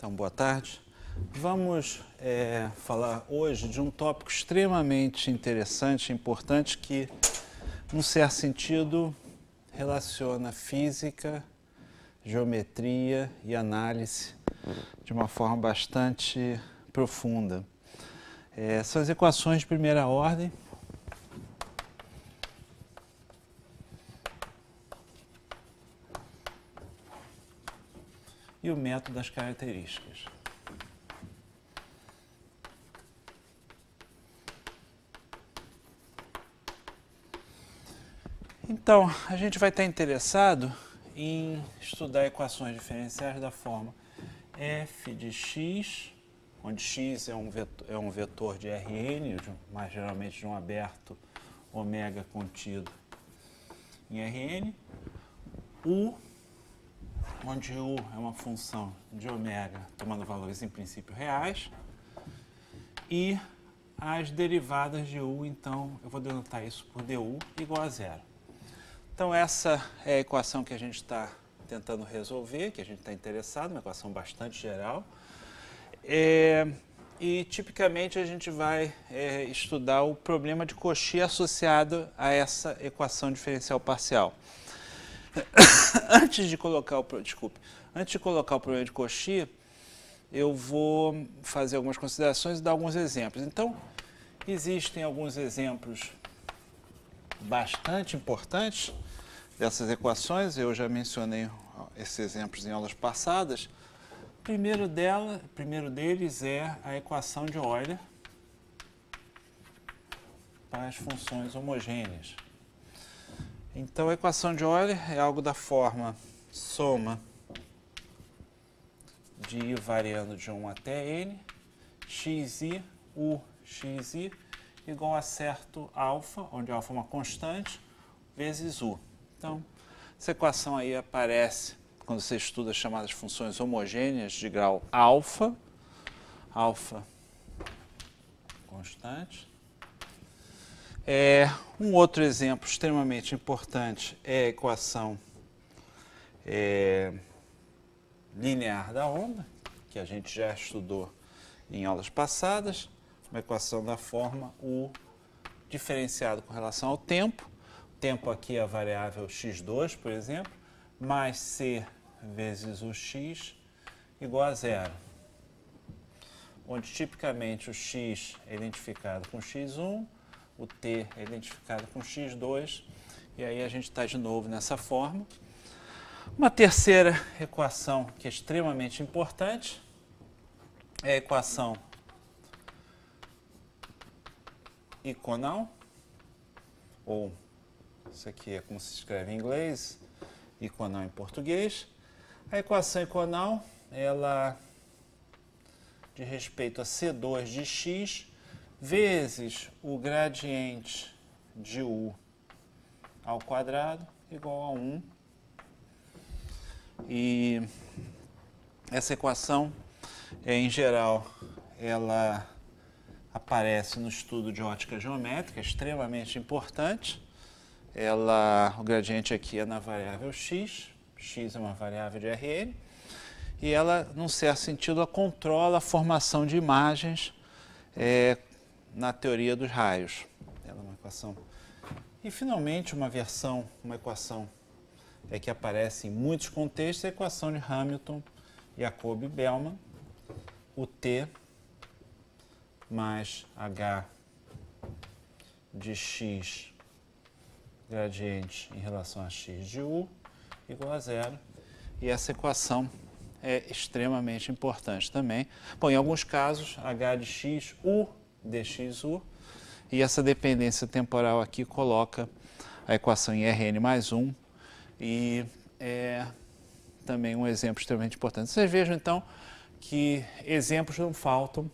Então, boa tarde. Vamos falar hoje de um tópico extremamente interessante e importante que, num certo sentido, relaciona física, geometria e análise de uma forma bastante profunda. São as equações de primeira ordem. E o método das características. Então, a gente vai estar interessado em estudar equações diferenciais da forma f de x, onde x é um vetor de Rn, mais geralmente de um aberto ômega contido em Rn, u, onde u é uma função de ômega tomando valores em princípio reais, e as derivadas de u, então eu vou denotar isso por du igual a zero. Então essa é a equação que a gente está tentando resolver, que a gente está interessado, uma equação bastante geral. E tipicamente a gente vai estudar o problema de Cauchy associado a essa equação diferencial parcial. Antes de colocar o problema de Cauchy, eu vou fazer algumas considerações e dar alguns exemplos. Então, existem alguns exemplos bastante importantes dessas equações, eu já mencionei esses exemplos em aulas passadas. O primeiro deles é a equação de Euler para as funções homogêneas. Então, a equação de Euler é algo da forma soma de i variando de 1 até n, xi, u, xi, igual a certo alfa, onde alfa é uma constante, vezes u. Então, essa equação aí aparece quando você estuda as chamadas funções homogêneas de grau alfa, constante. Um outro exemplo extremamente importante é a equação linear da onda, que a gente já estudou em aulas passadas, uma equação da forma U diferenciado com relação ao tempo. O tempo aqui é a variável x2, por exemplo, mais c vezes o x igual a zero, onde tipicamente o x é identificado com x1, o t é identificado com x2, e aí a gente está de novo nessa forma. Uma terceira equação que é extremamente importante é a equação iconal, ou isso aqui é como se escreve em inglês, iconal em português. A equação iconal, ela diz respeito a C2 de x vezes o gradiente de u ao quadrado igual a 1. E essa equação, em geral, ela aparece no estudo de ótica geométrica, extremamente importante. O gradiente aqui é na variável x é uma variável de Rn, e ela, num certo sentido, ela controla a formação de imagens na teoria dos raios. Ela é uma equação. E, finalmente, uma equação que aparece em muitos contextos, é a equação de Hamilton, Jacobi e Bellman, o t mais h de x gradiente em relação a x de u igual a zero. E essa equação é extremamente importante também. Bom, em alguns casos, h de x, u dxu, e essa dependência temporal aqui coloca a equação em Rn mais 1, e é também um exemplo extremamente importante. Vocês vejam, então, que exemplos não faltam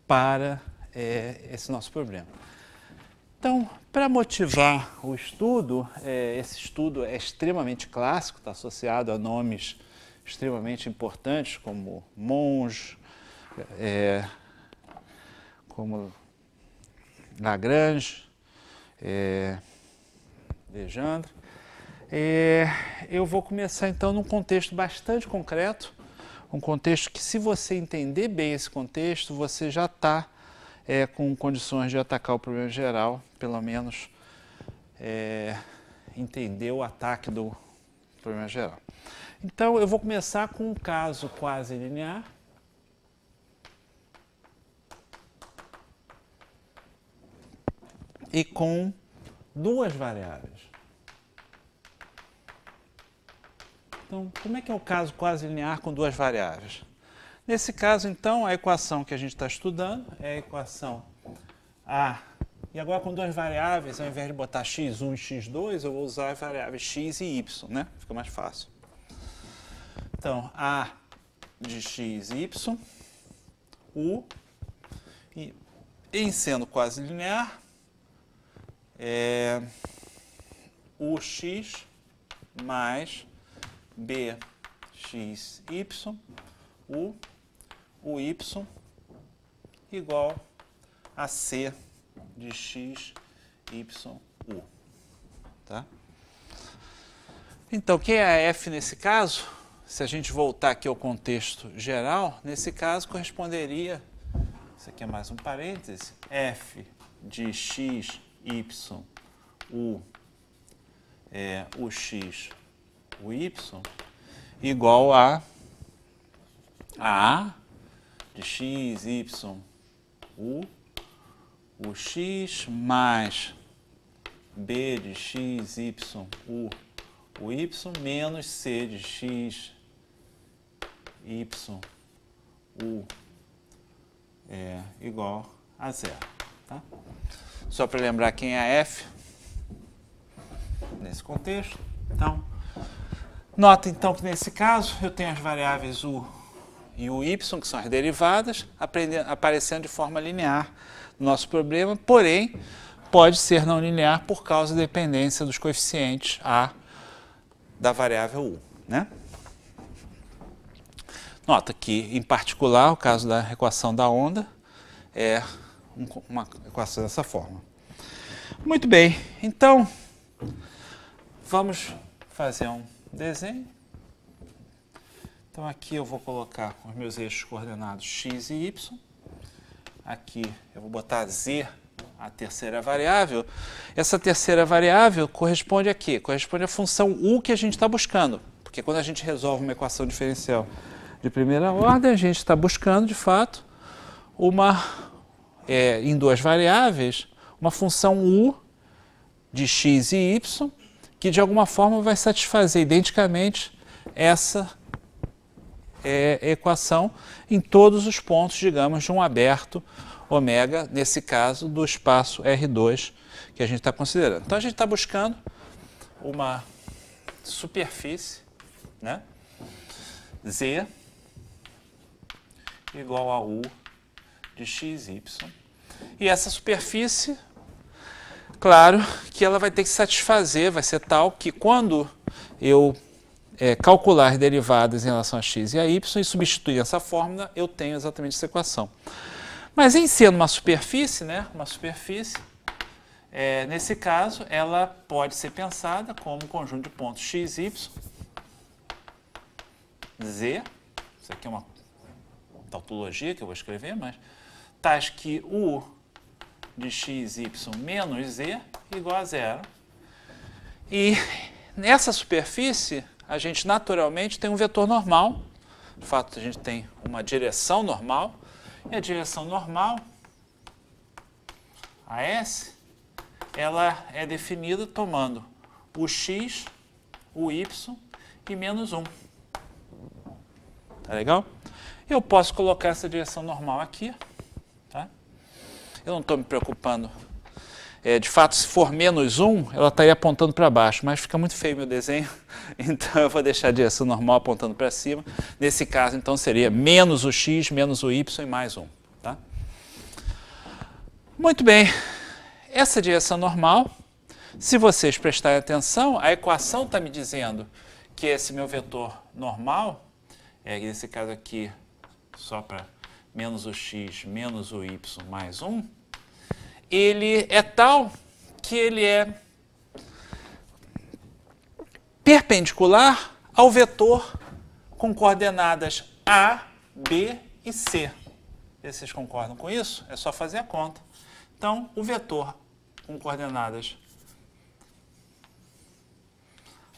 para esse nosso problema. Então, para motivar o estudo, esse estudo é extremamente clássico, está associado a nomes extremamente importantes como Monge, como Lagrange, Legendre. Eu vou começar então num contexto bastante concreto, um contexto que, se você entender bem esse contexto, você já está com condições de atacar o problema geral, pelo menos entender o ataque do problema geral. Então, eu vou começar com um caso quase linear. E com duas variáveis. Então, como é que é o caso quase linear com duas variáveis? Nesse caso, então, a equação que a gente está estudando é a equação A. E agora com duas variáveis, ao invés de botar x1 e x2, eu vou usar as variáveis x e y, né? Fica mais fácil. Então, A de x e y, U, e em sendo quase linear, UX mais BXY, UY igual a C de x, y, U. Tá? Então, quem é a F nesse caso? Se a gente voltar aqui ao contexto geral, nesse caso corresponderia, isso aqui é mais um parêntese, F de x, y, U, o x, o y, igual a de x, y, U, o x mais B de x, y, U, o y, menos C de x, y, U, igual a zero. Tá? Só para lembrar quem é a F nesse contexto. Então, nota então que nesse caso eu tenho as variáveis U e o Y, que são as derivadas, aparecendo de forma linear no nosso problema, porém pode ser não linear por causa da dependência dos coeficientes A da variável U. Né? Nota que, em particular, o caso da equação da onda é uma equação dessa forma. Muito bem, então vamos fazer um desenho. Então aqui eu vou colocar os meus eixos coordenados x e y. Aqui eu vou botar z, a terceira variável. Essa terceira variável corresponde a quê? Corresponde à função u que a gente está buscando. Porque quando a gente resolve uma equação diferencial de primeira ordem, a gente está buscando, de fato, em duas variáveis, uma função u de x e y, que de alguma forma vai satisfazer identicamente essa equação em todos os pontos, digamos, de um aberto ômega, nesse caso, do espaço R2 que a gente está considerando. Então, a gente está buscando uma superfície, né, Z igual a U de x, y. E essa superfície, claro, que ela vai ter que satisfazer, vai ser tal que quando eu calcular derivadas em relação a x e a y e substituir essa fórmula, eu tenho exatamente essa equação. Mas em sendo uma superfície, né, nesse caso, ela pode ser pensada como um conjunto de pontos x, y, z, isso aqui é uma tautologia que eu vou escrever, mas tais que u de x, y menos z igual a zero. E nessa superfície, a gente naturalmente tem um vetor normal. De fato, a gente tem uma direção normal. E a direção normal, a S, ela é definida tomando o x, o y e menos 1. Tá legal? Eu posso colocar essa direção normal aqui. Tá? Eu não estou me preocupando. De fato, se for menos 1, ela estaria apontando para baixo, mas fica muito feio meu desenho, então eu vou deixar a direção normal apontando para cima. Nesse caso, então, seria menos o x, menos o y e mais 1. Tá? Muito bem, essa direção normal, se vocês prestarem atenção, a equação está me dizendo que esse meu vetor normal, nesse caso aqui, só para menos o x, menos o y mais 1, ele é tal que ele é perpendicular ao vetor com coordenadas A, B e C. Vocês concordam com isso? É só fazer a conta. Então, o vetor com coordenadas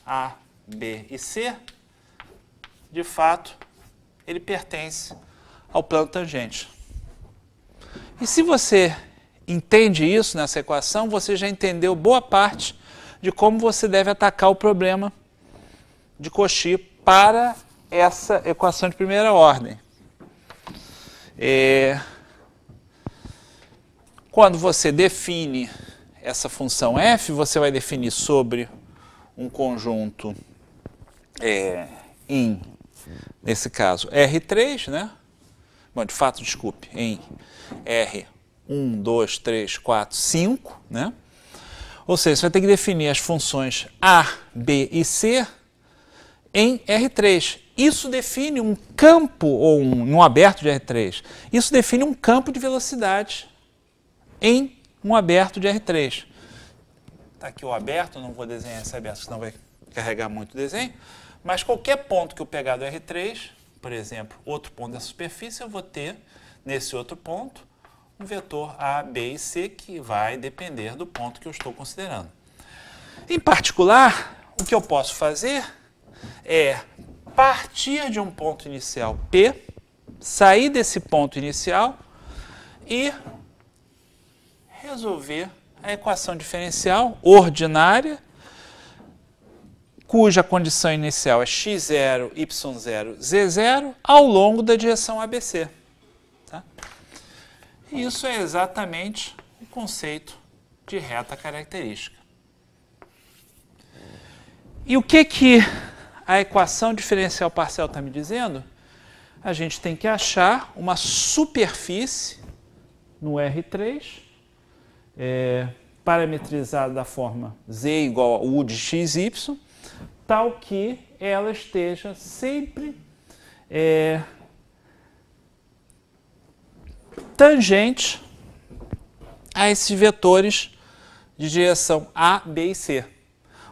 A, B e C, de fato, ele pertence ao plano tangente. E se você entende isso nessa equação, você já entendeu boa parte de como você deve atacar o problema de Cauchy para essa equação de primeira ordem. Quando você define essa função f, você vai definir sobre um conjunto em, nesse caso, R3, né? Bom, de fato, desculpe, em R1, 2, 3, 4, 5, né? Ou seja, você vai ter que definir as funções A, B e C em R3. Isso define um campo, ou um aberto de R3. Isso define um campo de velocidade em um aberto de R3. Está aqui o aberto, não vou desenhar esse aberto, senão vai carregar muito o desenho. Mas qualquer ponto que eu pegar do R3, por exemplo, outro ponto da superfície, eu vou ter, nesse outro ponto, um vetor A, B e C que vai depender do ponto que eu estou considerando. Em particular, o que eu posso fazer é partir de um ponto inicial P, sair desse ponto inicial e resolver a equação diferencial ordinária, cuja condição inicial é x0, y0, z0, ao longo da direção ABC. Tá? Isso é exatamente o conceito de reta característica. E o que a equação diferencial parcial está me dizendo? A gente tem que achar uma superfície no R3, parametrizada da forma z igual a u de xy, tal que ela esteja sempre tangente a esses vetores de direção A, B e C.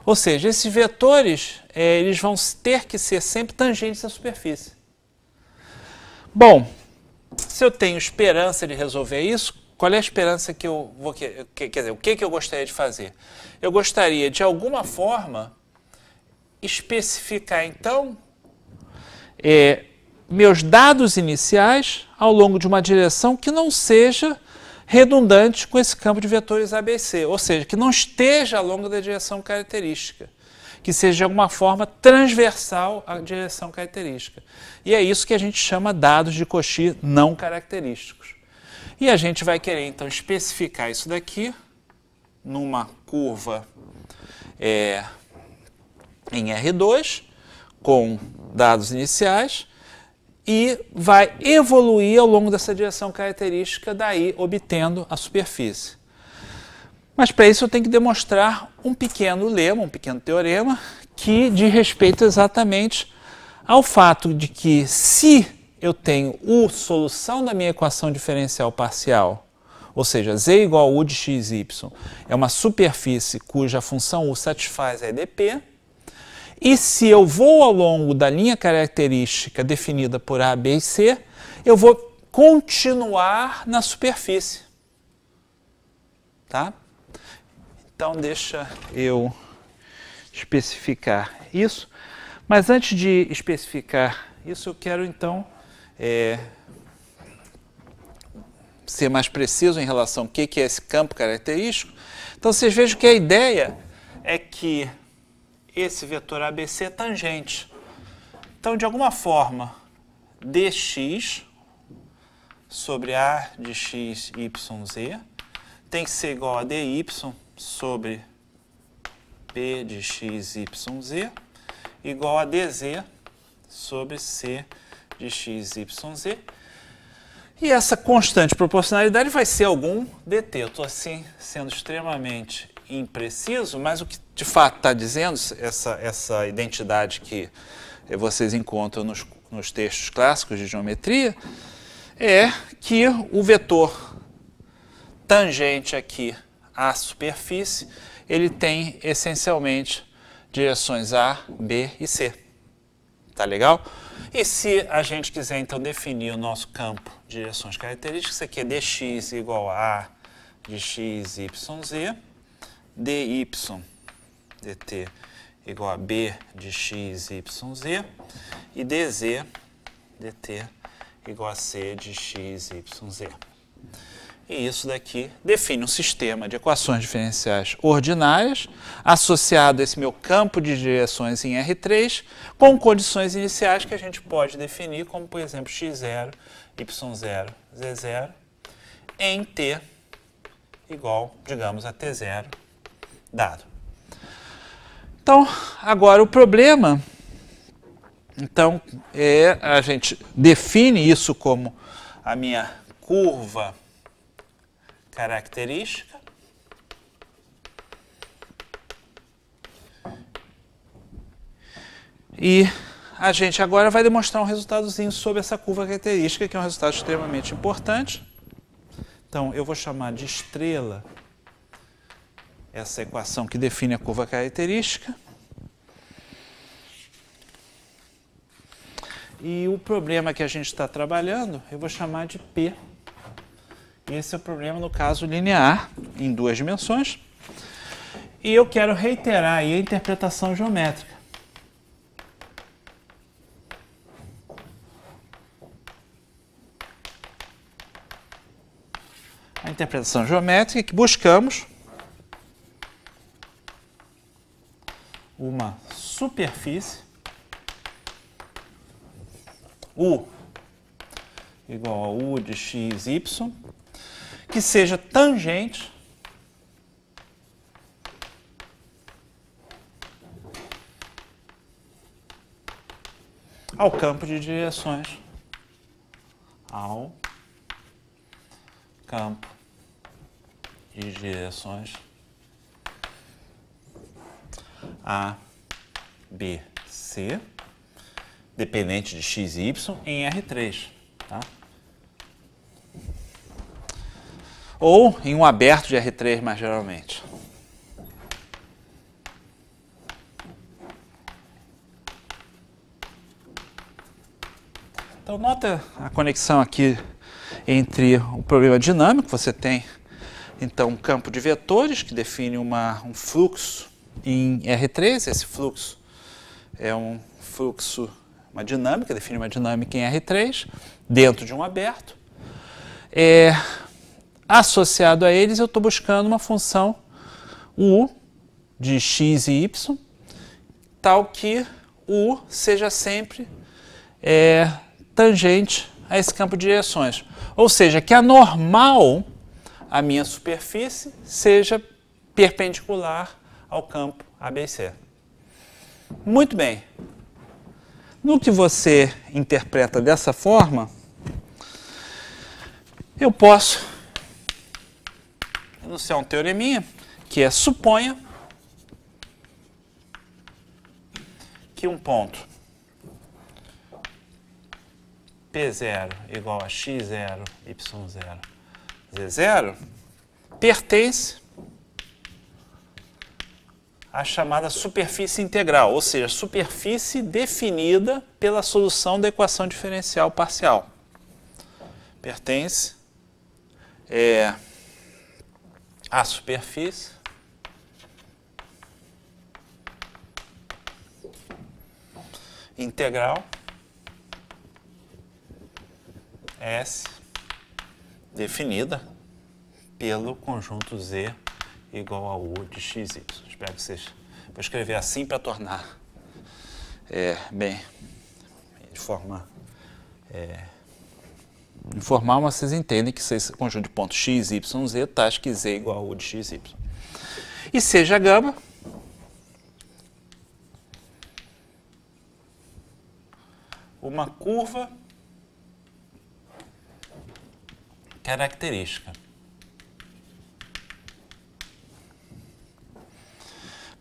Ou seja, esses vetores eles vão ter que ser sempre tangentes à superfície. Bom, se eu tenho esperança de resolver isso, qual é a esperança que eu vou... Quer dizer, o que eu gostaria de fazer? Eu gostaria, de alguma forma, especificar, então, meus dados iniciais ao longo de uma direção que não seja redundante com esse campo de vetores ABC, ou seja, que não esteja ao longo da direção característica, que seja de alguma forma transversal à direção característica. E é isso que a gente chama dados de Cauchy não característicos. E a gente vai querer, então, especificar isso daqui numa curva em R2, com dados iniciais, e vai evoluir ao longo dessa direção característica, daí obtendo a superfície. Mas para isso eu tenho que demonstrar um pequeno lema, um pequeno teorema, que diz respeito exatamente ao fato de que se eu tenho U solução da minha equação diferencial parcial, ou seja, z igual a u de xy, é uma superfície cuja função U satisfaz a EDP, e se eu vou ao longo da linha característica definida por A, B e C, eu vou continuar na superfície. Tá? Então, deixa eu especificar isso. Mas antes de especificar isso, eu quero, então, ser mais preciso em relação ao que é esse campo característico. Então, vocês vejam que a ideia é que esse vetor ABC é tangente. Então, de alguma forma, dx sobre A de x, y, z tem que ser igual a dy sobre P de x, y, z igual a dz sobre C de x, y, z. E essa constante proporcionalidade vai ser algum dt. Eu estou, assim, sendo extremamente impreciso, mas o que de fato está dizendo, essa identidade que vocês encontram nos textos clássicos de geometria, é que o vetor tangente aqui à superfície, ele tem essencialmente direções A, B e C. Tá legal? E se a gente quiser, então, definir o nosso campo de direções características, isso aqui é dx igual a de x, y, z, dy dt igual a b de x, y, z, e dz dt igual a c de x, y, z. E isso daqui define um sistema de equações diferenciais ordinárias associado a esse meu campo de direções em R3 com condições iniciais que a gente pode definir como, por exemplo, x0, y0, z0 em t igual, digamos, a t0 dado. Então, agora o problema, então, a gente define isso como a minha curva característica e a gente agora vai demonstrar um resultadozinho sobre essa curva característica, que é um resultado extremamente importante. Então, eu vou chamar de estrela essa equação que define a curva característica. E o problema que a gente está trabalhando, eu vou chamar de P. Esse é o problema, no caso, linear, em 2 dimensões. E eu quero reiterar aí a interpretação geométrica. A interpretação geométrica que buscamos uma superfície U igual a U de x, y, que seja tangente ao campo de direções, ao campo de direções A, B, C, dependente de x e y em R3, tá? Ou em um aberto de R3 mais geralmente. Então nota a conexão aqui entre o problema dinâmico. Você tem então um campo de vetores que define um fluxo em R3. Esse fluxo é um fluxo, uma dinâmica, define uma dinâmica em R3 dentro de um aberto. Associado a eles, eu estou buscando uma função U de x e y, tal que U seja sempre tangente a esse campo de direções. Ou seja, que a normal, a minha superfície, seja perpendicular ao campo ABC. Muito bem. No que você interpreta dessa forma, eu posso enunciar um teoreminha, que é: suponha que um ponto P0 igual a x0, y0, z0 pertence à chamada superfície integral, ou seja, superfície definida pela solução da equação diferencial parcial. Pertence à superfície integral S definida pelo conjunto Z igual a U de xy. Espero que vocês... Vou escrever assim para tornar bem de forma informal, mas vocês entendem que esse conjunto de pontos x, y, z, tais que z igual a U de x, y. E seja gama uma curva característica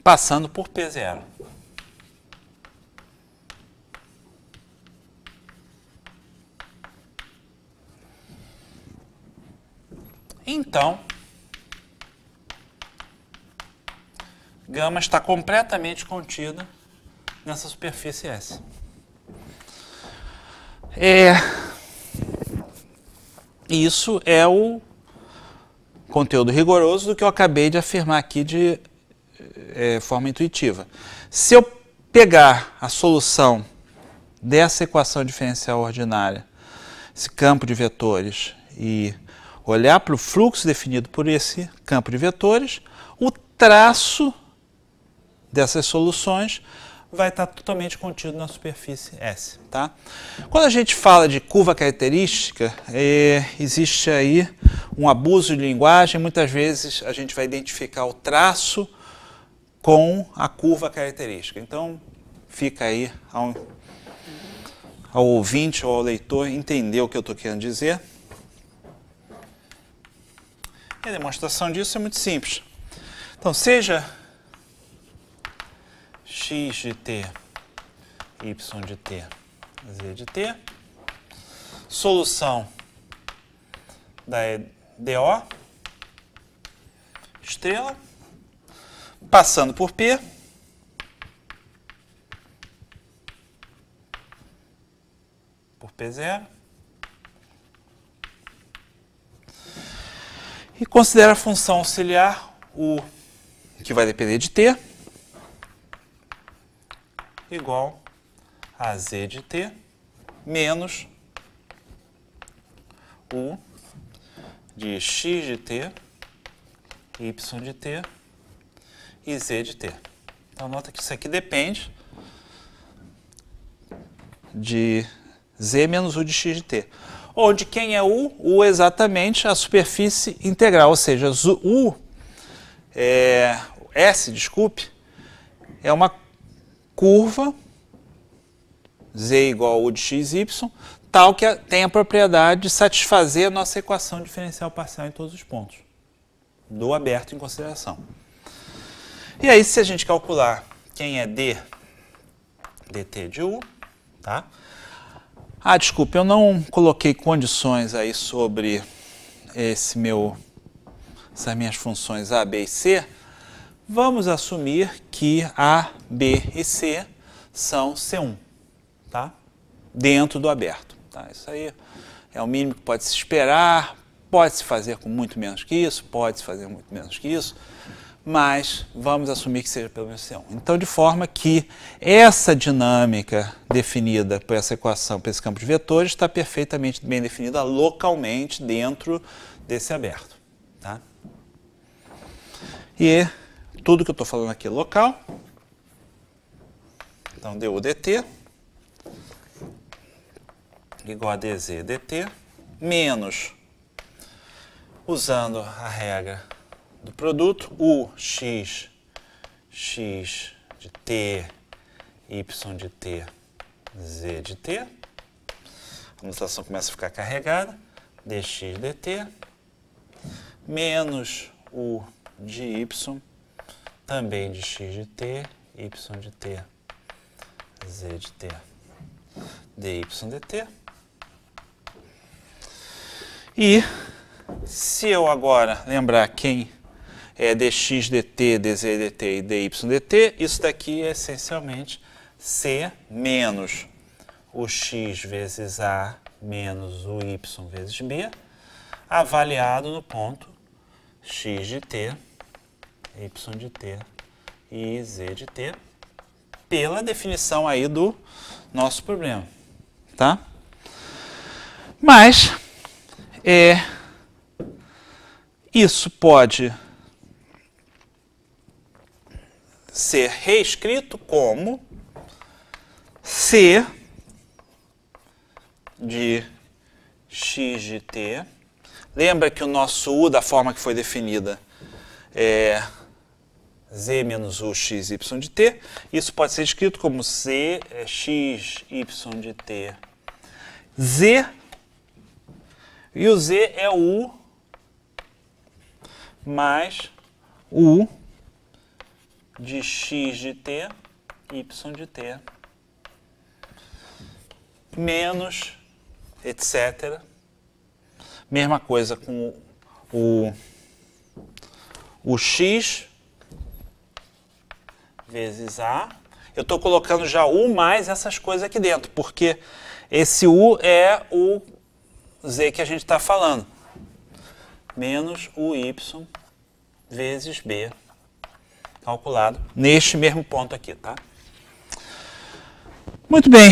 passando por P0. Então, gama está completamente contida nessa superfície S. Isso é o conteúdo rigoroso do que eu acabei de afirmar aqui de forma intuitiva. Se eu pegar a solução dessa equação diferencial ordinária, esse campo de vetores, e olhar para o fluxo definido por esse campo de vetores, o traço dessas soluções vai estar totalmente contido na superfície S. Tá? Quando a gente fala de curva característica, existe aí um abuso de linguagem. Muitas vezes a gente vai identificar o traço com a curva característica. Então, fica aí ao ouvinte ou ao leitor entender o que eu estou querendo dizer. E a demonstração disso é muito simples. Então, seja x de t, y de t, z de t, solução da DO, estrela, passando por P, por P0, e considera a função auxiliar U, que vai depender de T, igual a Z de T menos U de X de T, Y de T e Z de T. Então, nota que isso aqui depende de Z menos U de X de T. Onde quem é U? U é exatamente a superfície integral, ou seja, S, desculpe, é uma curva Z igual a U de x, y, tal que tem a propriedade de satisfazer a nossa equação diferencial parcial em todos os pontos, do aberto em consideração. E aí, se a gente calcular quem é D, dt de U, tá? Ah, desculpe, eu não coloquei condições aí sobre essas minhas funções A, B e C. Vamos assumir que A, B e C são C1, tá? Dentro do aberto. Tá? Isso aí é o mínimo que pode se esperar, pode se fazer com muito menos que isso, pode se fazer muito menos que isso, mas vamos assumir que seja pelo menos C1. Então, de forma que essa dinâmica definida por essa equação, por esse campo de vetores, está perfeitamente bem definida localmente dentro desse aberto. Tá? E tudo que eu estou falando aqui é local. Então, du dt igual a dz dt menos, usando a regra do produto, u x de t, y de t, z de t. A notação começa a ficar carregada. Dx dt menos u de y, também de x de t, y de t, z de t, dy dt. E se eu agora lembrar quem é dx dt, dz dt e dy dt, isso daqui é essencialmente C menos o x vezes A menos o y vezes B, avaliado no ponto x de t, y de t e z de t, pela definição aí do nosso problema, tá? Mas isso pode ser reescrito como C de x de t. Lembra que o nosso U, da forma que foi definida, é Z menos U x, y de t. Isso pode ser escrito como C x, y de t, Z. E o Z é o U mais U de x de t, y de t, menos, etc. Mesma coisa com o x vezes A. Eu estou colocando já U mais essas coisas aqui dentro, porque Esse U é o Z que a gente está falando. Menos UY vezes B, calculado neste mesmo ponto aqui, tá? Muito bem.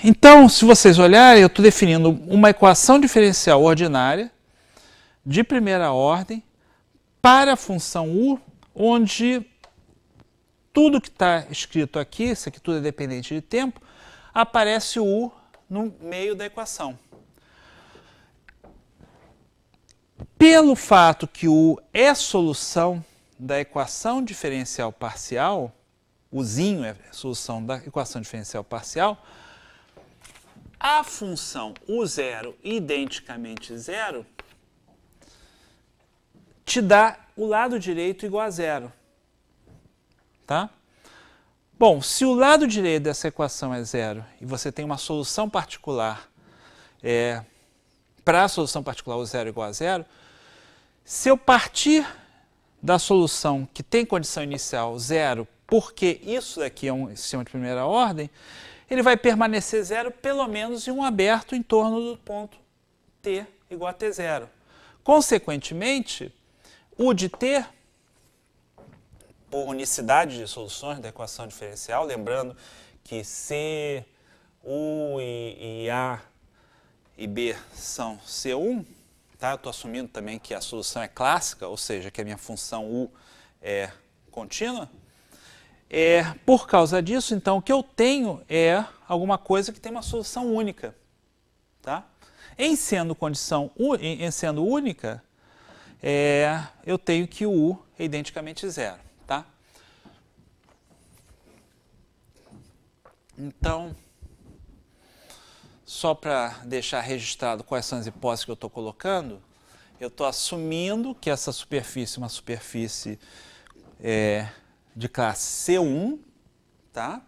Então, se vocês olharem, eu estou definindo uma equação diferencial ordinária de primeira ordem para a função U, onde tudo que está escrito aqui, isso aqui tudo é dependente de tempo, aparece o U no meio da equação. Pelo fato que o U é solução da equação diferencial parcial, o Zinho é solução da equação diferencial parcial, a função U0 identicamente zero te dá o lado direito igual a zero. Tá? Bom, se o lado direito dessa equação é zero e você tem uma solução particular, para a solução particular o zero igual a zero, se eu partir da solução que tem condição inicial zero, porque isso daqui é um sistema de primeira ordem, ele vai permanecer zero pelo menos em um aberto em torno do ponto t igual a t0. Consequentemente, U de t, por unicidade de soluções da equação diferencial, lembrando que C, U e A e B são C1, tá? Eu estou assumindo também que a solução é clássica, ou seja, que a minha função U é contínua. Por causa disso, então, o que eu tenho é alguma coisa que tem uma solução única. Tá? Em sendo única, eu tenho que o U é identicamente zero. Tá? Então, só para deixar registrado quais são as hipóteses que eu estou colocando, eu estou assumindo que essa superfície é uma superfície de classe C1, tá?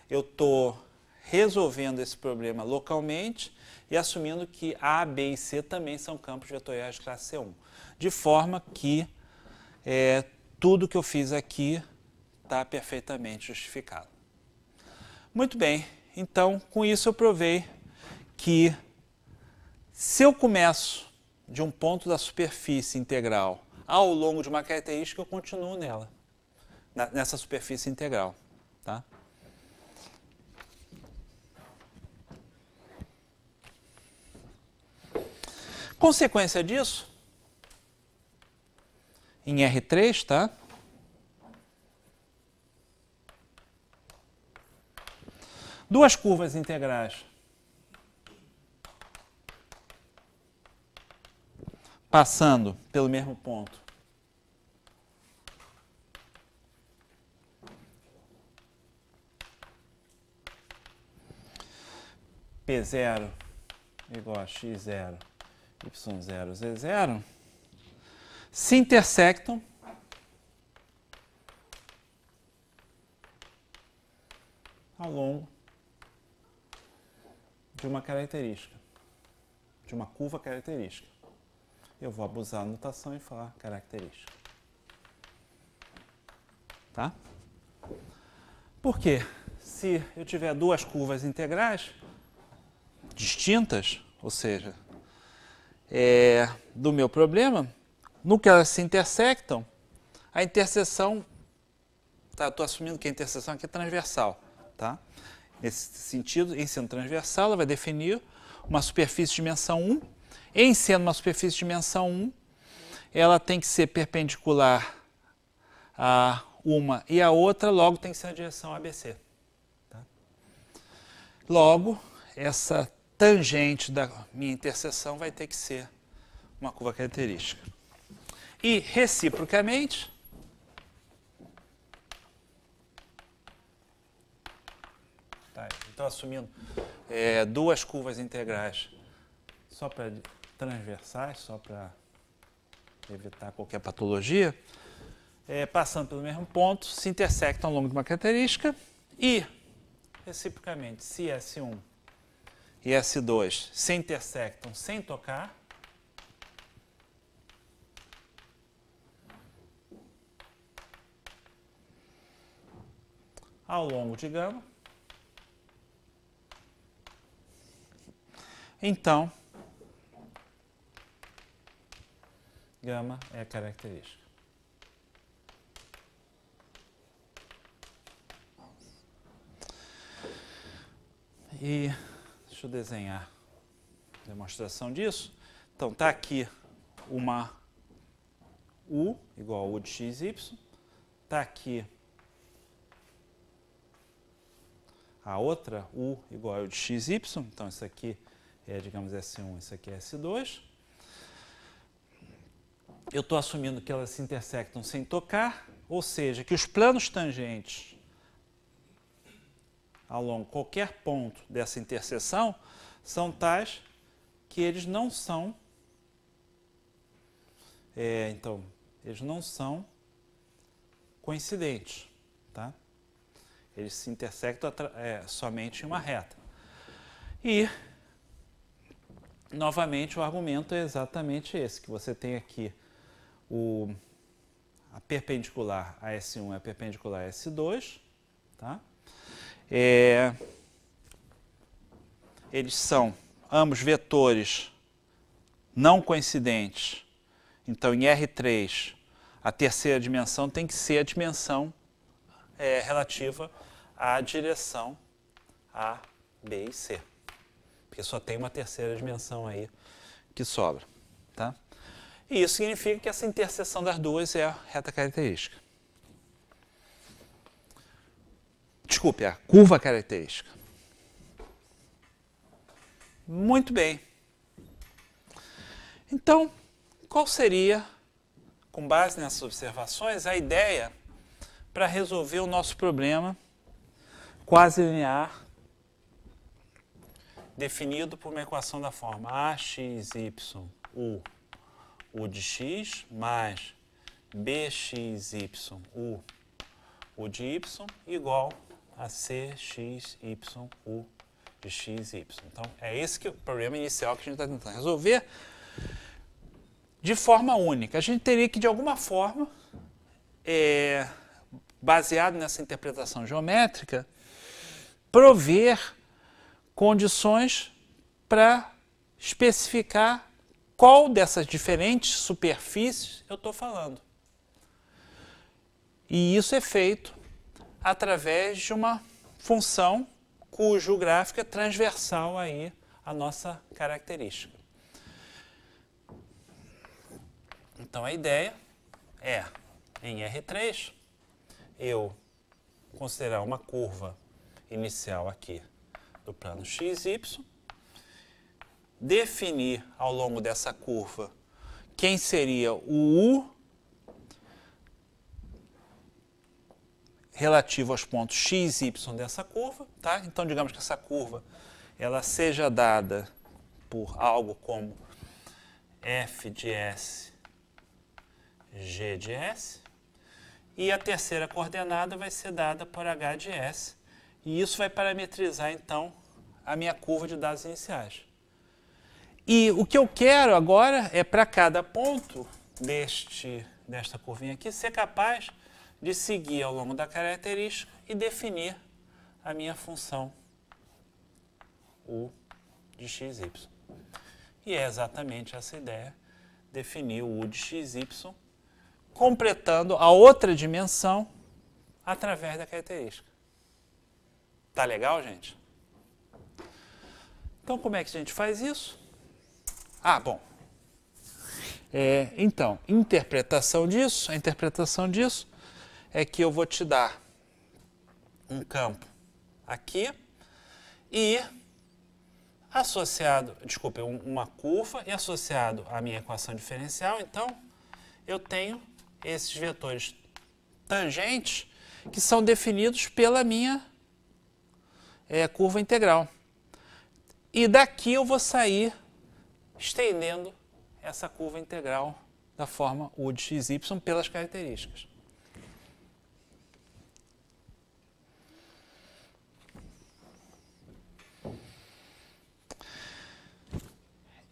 Eu estou resolvendo esse problema localmente e assumindo que A, B e C também são campos vetoriais de classe C1. De forma que tudo que eu fiz aqui está perfeitamente justificado. Muito bem, então com isso eu provei que se eu começo de um ponto da superfície integral ao longo de uma característica, eu continuo nela, nessa superfície integral. Tá? Consequência disso, em R3, tá? Duas curvas integrais passando pelo mesmo ponto. P0 igual a x0, y0, z0, se intersectam ao longo de uma característica, de uma curva característica. Eu vou abusar da notação e falar característica. Tá? Por quê? Se eu tiver duas curvas integrais distintas, ou seja, do meu problema, no que elas se intersectam, a interseção, tá, estou assumindo que a interseção aqui é transversal. Tá? Nesse sentido, em sendo transversal, ela vai definir uma superfície de dimensão 1. Em sendo uma superfície de dimensão 1, ela tem que ser perpendicular a uma e a outra, logo tem que ser na direção ABC. Tá? Logo, essa tangente da minha interseção vai ter que ser uma curva característica. E, reciprocamente, tá, então assumindo duas curvas integrais só para transversais, só para evitar qualquer patologia, passando pelo mesmo ponto, se intersectam ao longo de uma característica e, reciprocamente, se S1 e S2 se intersectam sem tocar, ao longo de gama, então, gama é a característica. E deixa eu desenhar a demonstração disso. Então, está aqui uma U igual a U de x, y. Está aqui a outra U igual a U de x, y. Então, isso aqui é, digamos, S1, isso aqui é S2. Eu estou assumindo que elas se intersectam sem tocar, ou seja, que os planos tangentes ao longo de qualquer ponto dessa interseção são tais que eles não são, eles não são coincidentes, tá? Eles se intersectam somente em uma reta. E, novamente, o argumento é exatamente esse, que você tem aqui a perpendicular a S1 é a perpendicular a S2, tá? Eles são ambos vetores não coincidentes. Então, em R3, a terceira dimensão tem que ser a dimensão relativa à direção A, B e C. Porque só tem uma terceira dimensão aí que sobra, tá? E isso significa que essa interseção das duas é a reta característica. Desculpe, é a curva característica. Muito bem. Então, qual seria, com base nessas observações, a ideia para resolver o nosso problema quase linear definido por uma equação da forma AXY U de x mais BXY U de y igual a CXY U de XY. Então, é esse que é o problema inicial que a gente está tentando resolver de forma única. A gente teria que, de alguma forma, baseado nessa interpretação geométrica, prover condições para especificar qual dessas diferentes superfícies eu estou falando. E isso é feito através de uma função cujo gráfico é transversal aí à nossa característica. Então, a ideia é, em R3, eu considerar uma curva inicial aqui do plano XY, definir ao longo dessa curva quem seria o U relativo aos pontos x e y dessa curva, tá? Então, digamos que essa curva ela seja dada por algo como f de s, g de s, e a terceira coordenada vai ser dada por h de s, e isso vai parametrizar, então, a minha curva de dados iniciais. E o que eu quero agora é, para cada ponto desta curvinha aqui, ser capaz de seguir ao longo da característica e definir a minha função U de xy. E é exatamente essa ideia, definir o U de xy, completando a outra dimensão através da característica. Tá legal, gente? Então, como é que a gente faz isso? Bom. Então, a interpretação disso é que eu vou te dar um campo aqui e associado, uma curva e associado à minha equação diferencial, então eu tenho esses vetores tangentes que são definidos pela minha curva integral. E daqui eu vou sair estendendo essa curva integral da forma U de xy pelas características.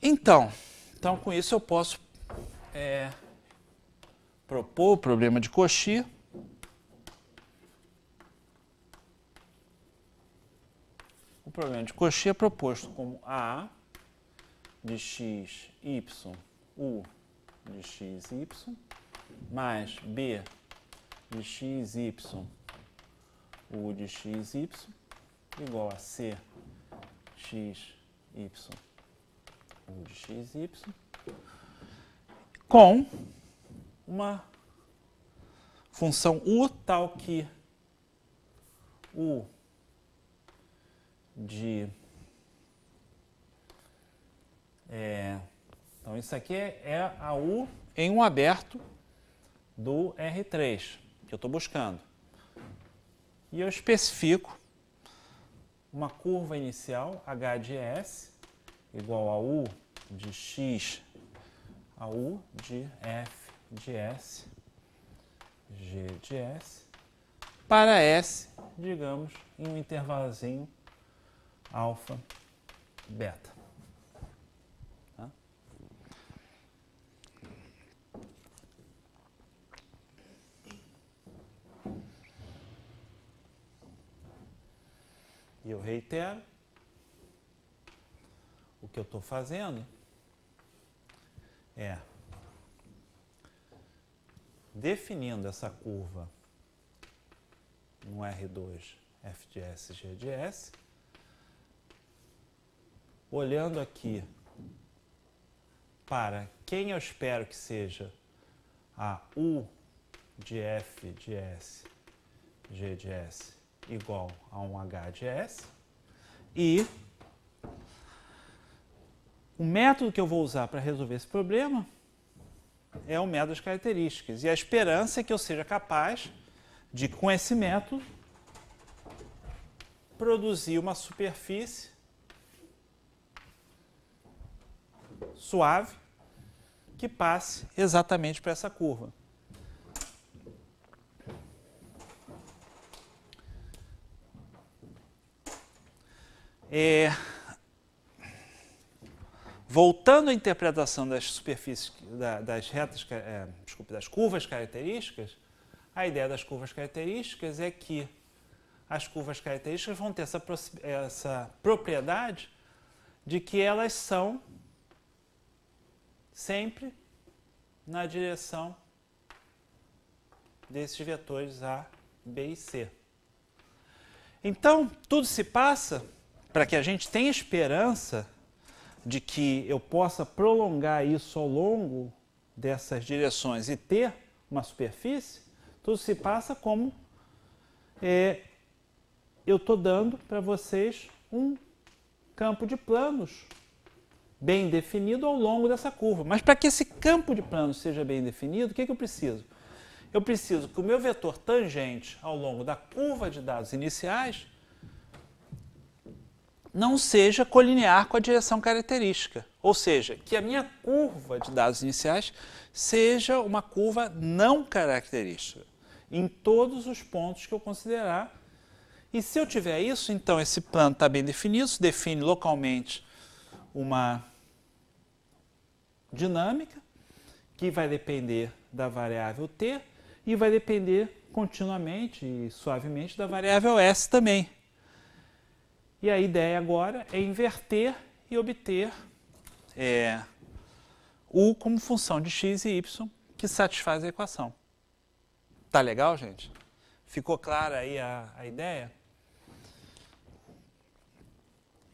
Então, com isso eu posso propor o problema de Cauchy. O problema de Cauchy é proposto como AA de x, y, u de x, y, mais b de x, y, u de x, y, igual a c, x, y, u de x, y, com uma função u tal que u de... então, isso aqui é a u em um aberto do R3, que eu estou buscando. E eu especifico uma curva inicial, h de s, igual a u de x a u de f de s, g de s, para s, digamos, em um intervalozinho alfa, beta. Tá? E eu reitero, o que eu estou fazendo é definindo essa curva no R2, f de s, g de s, olhando aqui para quem eu espero que seja a u de f de s, g de s, igual a um h de s, e o método que eu vou usar para resolver esse problema é o método das características. E a esperança é que eu seja capaz de, com esse método, produzir uma superfície suave que passe exatamente para essa curva. Voltando à interpretação das superfícies, das retas, das curvas características, a ideia das curvas características é que as curvas características vão ter essa propriedade de que elas são sempre na direção desses vetores A, B e C. Então, tudo se passa para que a gente tenha esperança de que eu possa prolongar isso ao longo dessas direções e ter uma superfície, tudo se passa como eu estou dando para vocês um campo de planos bem definido ao longo dessa curva. Mas para que esse campo de planos seja bem definido, o que eu preciso? Eu preciso que o meu vetor tangente ao longo da curva de dados iniciais não seja colinear com a direção característica. Ou seja, que a minha curva de dados iniciais seja uma curva não característica em todos os pontos que eu considerar. E se eu tiver isso, então esse plano está bem definido, se define localmente uma dinâmica que vai depender da variável t e vai depender continuamente e suavemente da variável s também. E a ideia agora é inverter e obter u como função de x e y que satisfaz a equação. Tá legal, gente? Ficou clara aí a ideia?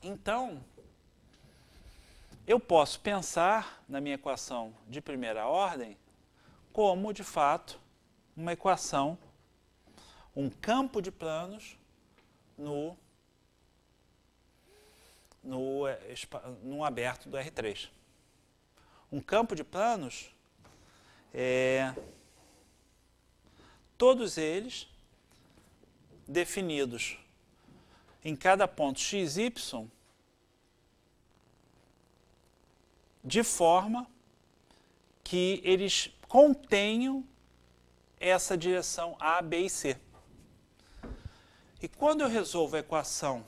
Então, eu posso pensar na minha equação de primeira ordem como, de fato, uma equação, um campo de planos num aberto do R3. Um campo de planos, todos eles definidos em cada ponto x, y, de forma que eles contenham essa direção A, B e C. E quando eu resolvo a equação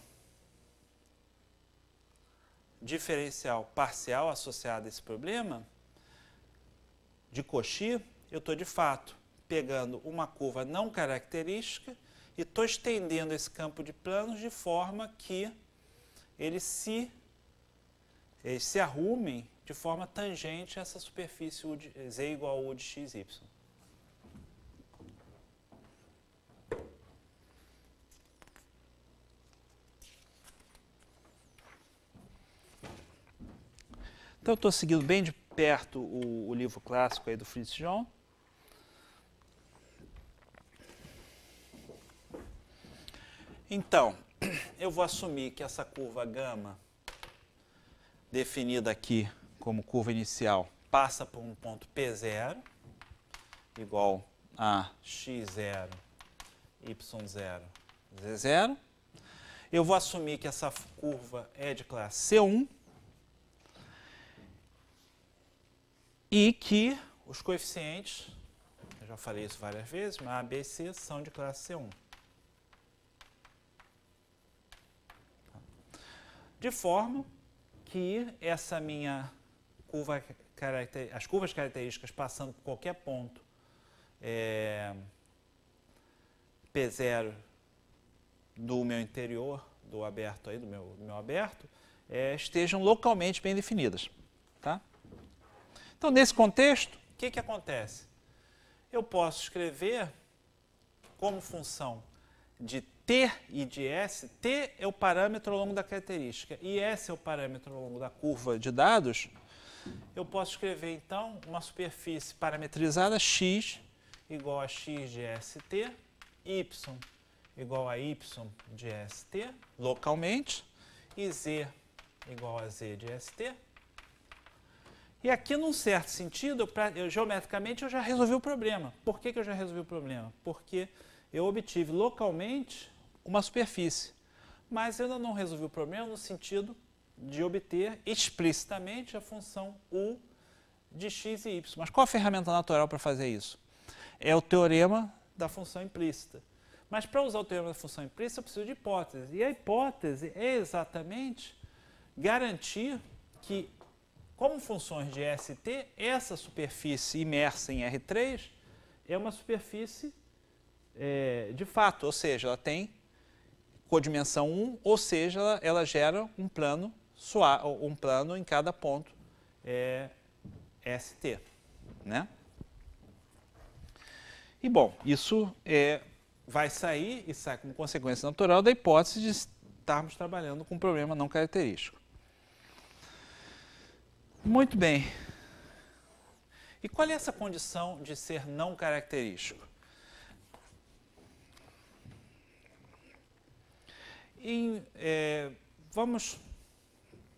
diferencial parcial associada a esse problema de Cauchy, eu estou de fato pegando uma curva não característica e estou estendendo esse campo de planos de forma que ele se eles se arrumem de forma tangente a essa superfície z igual a u de xy. Então, eu estou seguindo bem de perto o livro clássico aí do Fritz John. Então, eu vou assumir que essa curva gama, definida aqui como curva inicial, passa por um ponto P0, igual a x0, y0, z0. Eu vou assumir que essa curva é de classe C1 e que os coeficientes, eu já falei isso várias vezes, mas A, B e C são de classe C1. De forma que essa minha curva, as curvas características passando por qualquer ponto P0 do meu interior, do aberto aí, do meu aberto, estejam localmente bem definidas. Tá? Então, nesse contexto, o que acontece? Eu posso escrever como função de T e de S, T é o parâmetro ao longo da característica e S é o parâmetro ao longo da curva de dados. Eu posso escrever, então, uma superfície parametrizada x igual a x de ST, y igual a y de ST, localmente, e z igual a z de ST. E aqui, num certo sentido, geometricamente, eu já resolvi o problema. Por que eu já resolvi o problema? Porque eu obtive localmente uma superfície, mas eu ainda não resolvi o problema no sentido de obter explicitamente a função u de x e y. Mas qual a ferramenta natural para fazer isso? É o teorema da função implícita. Mas para usar o teorema da função implícita, eu preciso de hipótese. E a hipótese é exatamente garantir que, como funções de ST, essa superfície imersa em R3 é uma superfície de fato, ou seja, ela tem codimensão 1, ou seja, ela gera um plano em cada ponto ST. Né? E, bom, isso vai sair e sai como consequência natural da hipótese de estarmos trabalhando com um problema não característico. Muito bem. E qual é essa condição de ser não característico?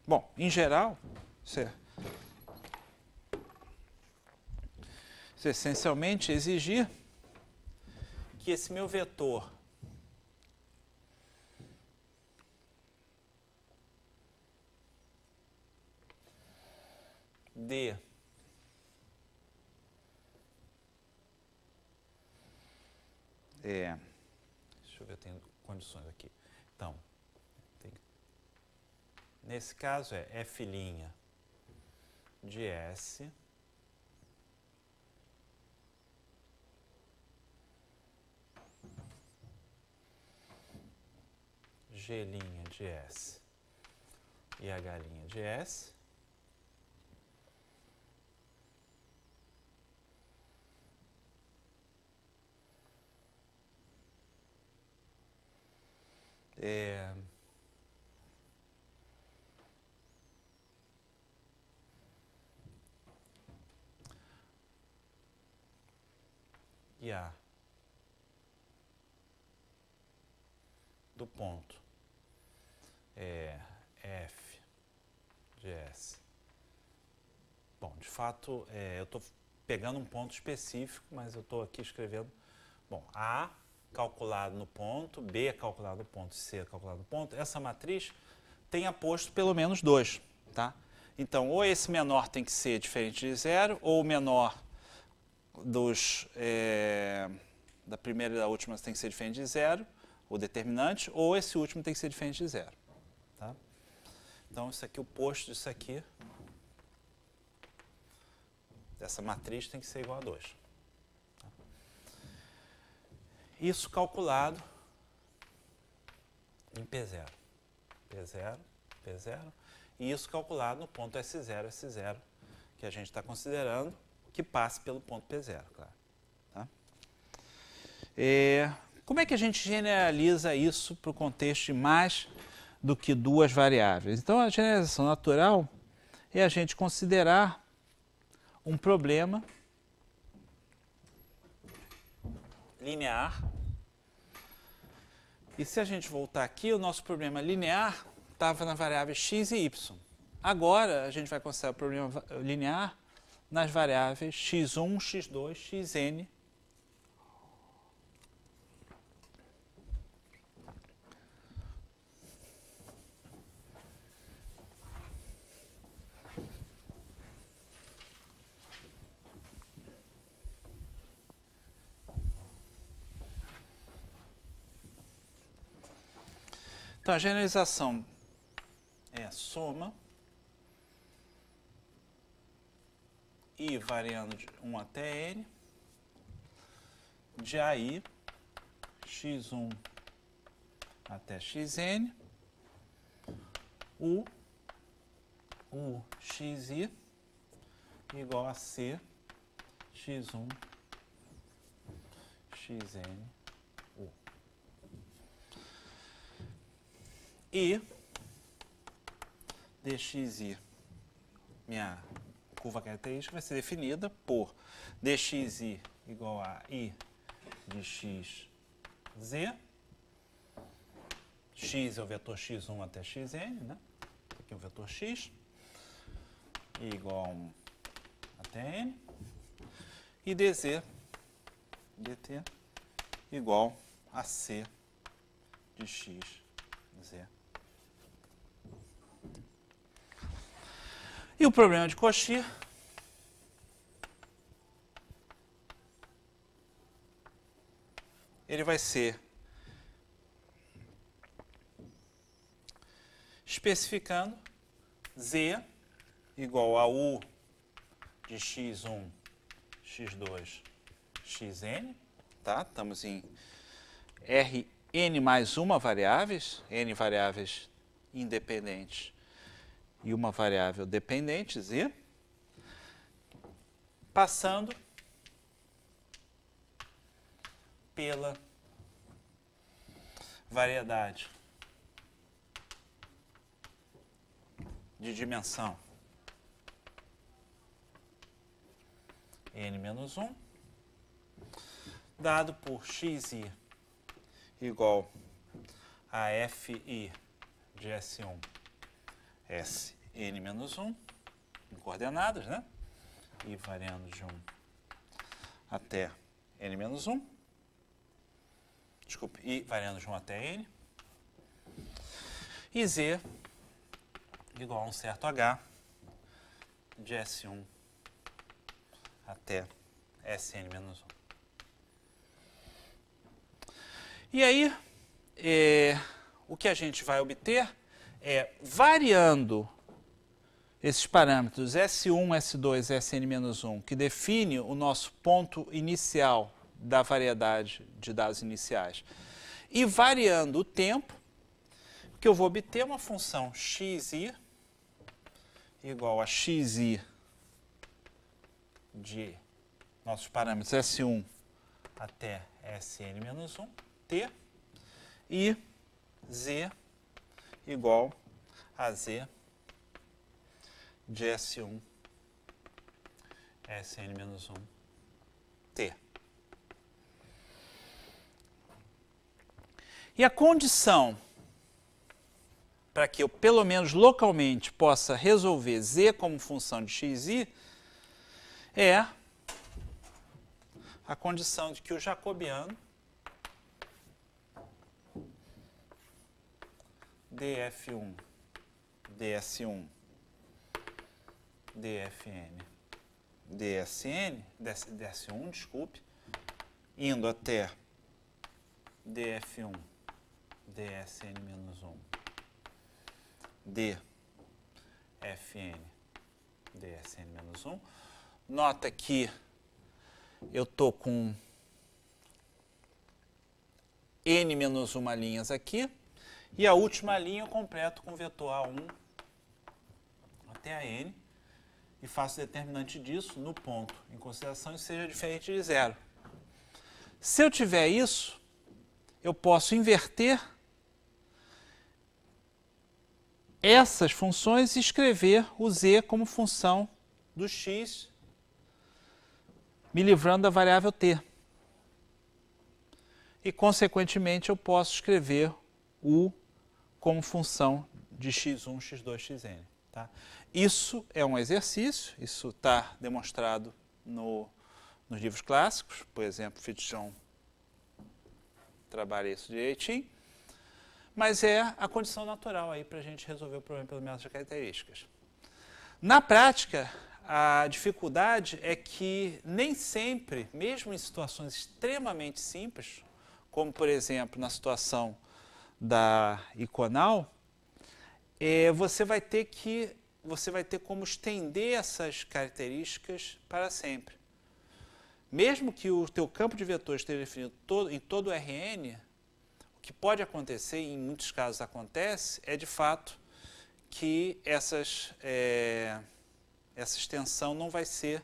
Bom, em geral, isso essencialmente exigir que esse meu vetor D deixa eu ver, eu tenho condições aqui. Então, nesse caso é f' de S G' de S e H' de S e A do ponto F de S. Bom, de fato, eu estou pegando um ponto específico, mas eu estou aqui escrevendo, bom, A calculado no ponto, B calculado no ponto, C calculado no ponto. Essa matriz tem aposto pelo menos 2, tá? Então, ou esse menor tem que ser diferente de zero, ou o menor da primeira e da última tem que ser diferente de zero, o determinante, ou esse último tem que ser diferente de zero. Tá? Então, isso aqui, o posto disso aqui, dessa matriz tem que ser igual a 2. Tá? Isso calculado em P0. P0, P0. e isso calculado no ponto S0, que a gente está considerando que passe pelo ponto P0, claro. Tá? Como é que a gente generaliza isso para o contexto de mais do que duas variáveis? Então, a generalização natural é a gente considerar um problema linear. E se a gente voltar aqui, o nosso problema linear estava na variável x e y. Agora, a gente vai considerar o problema linear nas variáveis x1, x2, xn. Então, a generalização é a soma i variando de 1 até n de AI x1 até xn u xi igual a c x1 xn u. E dxi, minha curva característica, vai ser definida por dxi igual a i de x, z. X é o vetor x1 até xn, né? Aqui é o vetor x, igual a 1 até n. E dz, dt, igual a c de x, z. E o problema de Cauchy ele vai ser especificando z igual a u de x1, x2, xn, tá? Estamos em Rn mais uma variáveis, n variáveis independentes e uma variável dependente, z, passando pela variedade de dimensão n menos 1, dado por xi igual a fi de S1 Sn menos 1, em coordenadas, né? I variando de 1 até n menos 1. Desculpe, I variando de 1 até n. E z igual a um certo h de S1 até Sn menos 1. E aí, o que a gente vai obter é, variando esses parâmetros S1, S2, Sn-1, que define o nosso ponto inicial da variedade de dados iniciais, e variando o tempo, que eu vou obter uma função xi igual a xi de nossos parâmetros S1 até Sn-1, t, e z igual a z de S1 Sn-1 t. E a condição para que eu, pelo menos localmente, possa resolver z como função de xi é a condição de que o jacobiano df1, ds1, dfn, ds1, desculpe, indo até df1, dsn-1, dfn, dsn-1. Nota que eu estou com n menos uma linhas aqui, e a última linha eu completo com o vetor A1 até a n, e faço o determinante disso no ponto em consideração e seja diferente de zero. Se eu tiver isso, eu posso inverter essas funções e escrever o z como função do x, me livrando da variável t. E, consequentemente, eu posso escrever u como função de x1, x2, xn. Tá? Isso é um exercício, isso está demonstrado nos livros clássicos, por exemplo, Fitzjohn trabalha isso direitinho, mas é a condição natural aí para a gente resolver o problema pelo método de características. Na prática, a dificuldade é que nem sempre, mesmo em situações extremamente simples, como por exemplo na situação da iconal, você vai ter como estender essas características para sempre. Mesmo que o teu campo de vetores esteja definido em todo o Rn, o que pode acontecer, e em muitos casos acontece, é de fato que essa extensão não vai ser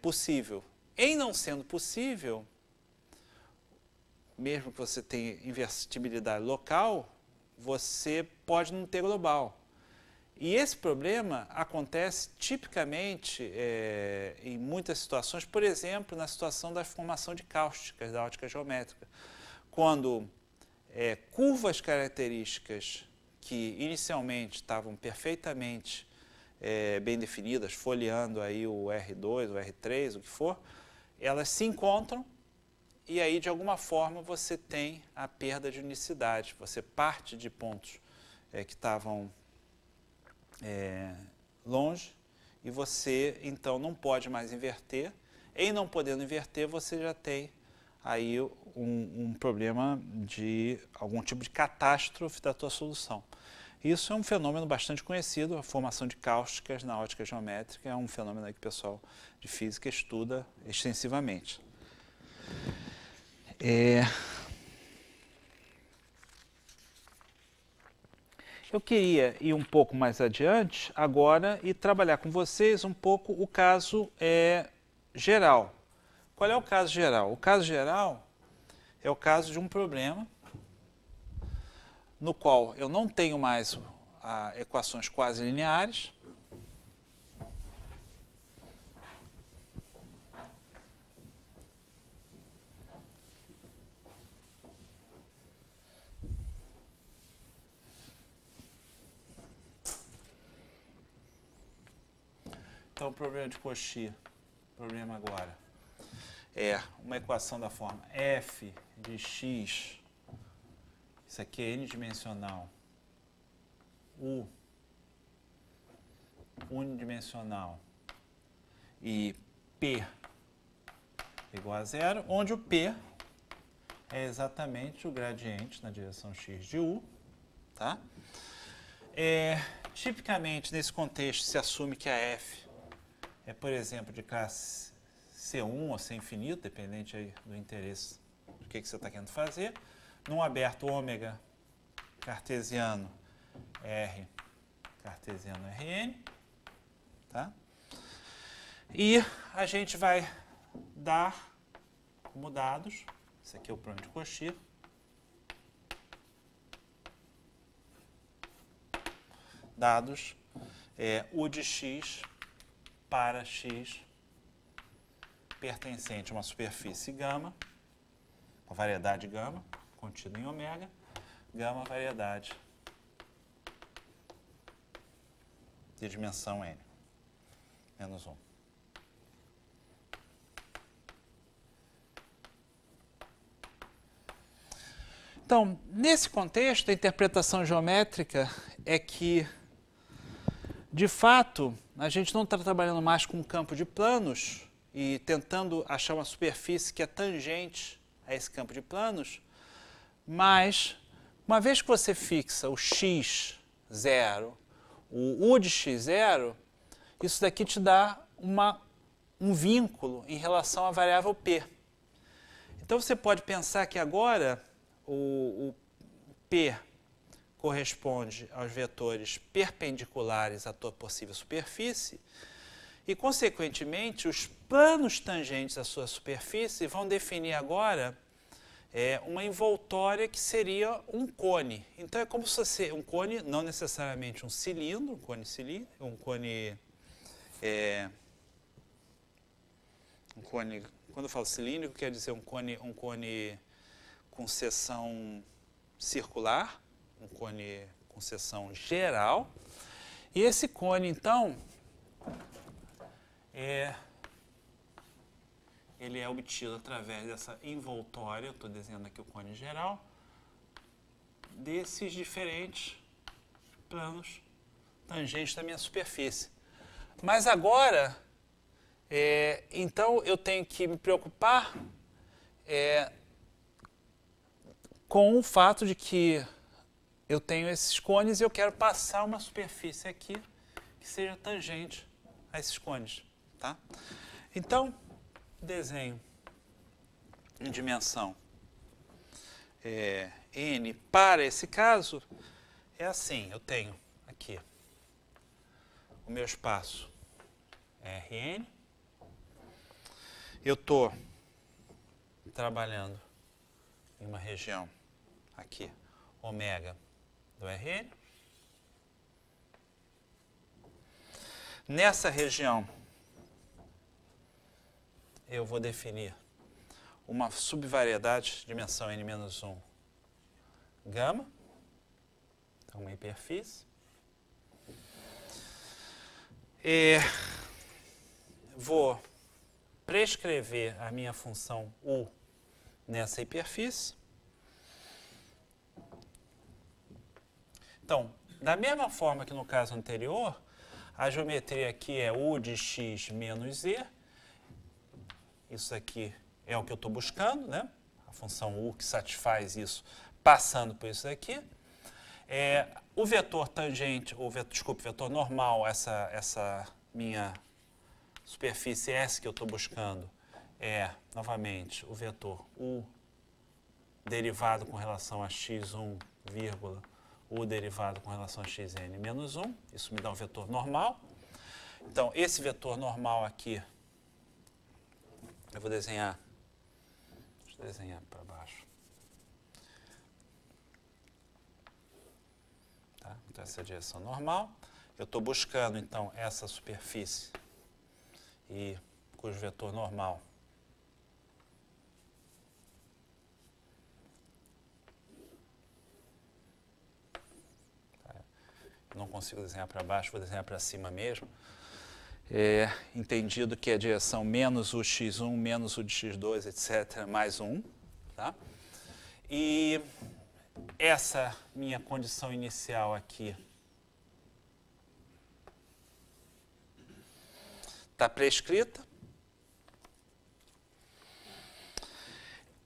possível. Em não sendo possível, mesmo que você tenha invertibilidade local, você pode não ter global. E esse problema acontece tipicamente em muitas situações, por exemplo, na situação da formação de cáusticas da ótica geométrica, quando curvas características que inicialmente estavam perfeitamente bem definidas, folheando aí o R2, o R3, o que for, elas se encontram e aí, de alguma forma, você tem a perda de unicidade. Você parte de pontos que estavam longe e você, então, não pode mais inverter. Em não podendo inverter, você já tem aí um problema de algum tipo de catástrofe da tua solução. Isso é um fenômeno bastante conhecido, a formação de cáusticas na ótica geométrica é um fenômeno que o pessoal de física estuda extensivamente. Eu queria ir um pouco mais adiante agora e trabalhar com vocês um pouco o caso geral. Qual é o caso geral? O caso geral é o caso de um problema no qual eu não tenho mais equações quase lineares. Então, o problema de Cauchy, o problema agora, é uma equação da forma f de x, isso aqui é n-dimensional, u unidimensional e p igual a zero, onde o p é exatamente o gradiente na direção x de u. Tá? Tipicamente, nesse contexto, se assume que a f é, por exemplo, de classe C1 ou C infinito, dependente aí do interesse do que você está querendo fazer. Num aberto ômega cartesiano R, cartesiano Rn. Tá? E a gente vai dar como dados, esse aqui é o problema de Cauchy, dados U de x para x pertencente a uma superfície gama, uma variedade gama, contida em ômega, gama variedade de dimensão n, menos 1. Então, nesse contexto, a interpretação geométrica é que, de fato, a gente não está trabalhando mais com um campo de planos e tentando achar uma superfície que é tangente a esse campo de planos, mas, uma vez que você fixa o x0, o u de x0, isso daqui te dá um vínculo em relação à variável p. Então, você pode pensar que agora o p corresponde aos vetores perpendiculares à tua possível superfície e, consequentemente, os planos tangentes à sua superfície vão definir agora uma envoltória que seria um cone. Então, é como se fosse um cone, não necessariamente um cilindro, um cone cilíndrico, um cone, quando eu falo cilíndrico, quer dizer um cone com seção circular, um cone com seção geral. E esse cone, então, ele é obtido através dessa envoltória, eu estou desenhando aqui o cone geral, desses diferentes planos tangentes da minha superfície. Mas agora, então eu tenho que me preocupar com o fato de que eu tenho esses cones e eu quero passar uma superfície aqui que seja tangente a esses cones. Tá? Então, desenho em dimensão n para esse caso é assim, eu tenho aqui o meu espaço Rn, eu estou trabalhando em uma região aqui, ômega do Rn. Nessa região, eu vou definir uma subvariedade de dimensão n-1 gama, então uma hiperfície. E vou prescrever a minha função U nessa hiperfície. Então, da mesma forma que no caso anterior, a geometria aqui é U de x menos z. Isso aqui é o que eu estou buscando, né? A função U que satisfaz isso passando por isso daqui. O vetor tangente, desculpe, vetor normal, essa minha superfície S que eu estou buscando novamente, o vetor U derivado com relação a x1, vírgula, U derivado com relação a xn menos 1. Isso me dá um vetor normal. Então, esse vetor normal aqui, eu vou desenhar, deixa eu desenhar para baixo. Tá? Então, essa é a direção normal. Eu estou buscando, então, essa superfície cujo vetor normal não consigo desenhar para baixo, vou desenhar para cima mesmo. Entendido que é a direção menos o x1, menos o de x2, etc., mais 1. Tá? E essa minha condição inicial aqui está prescrita.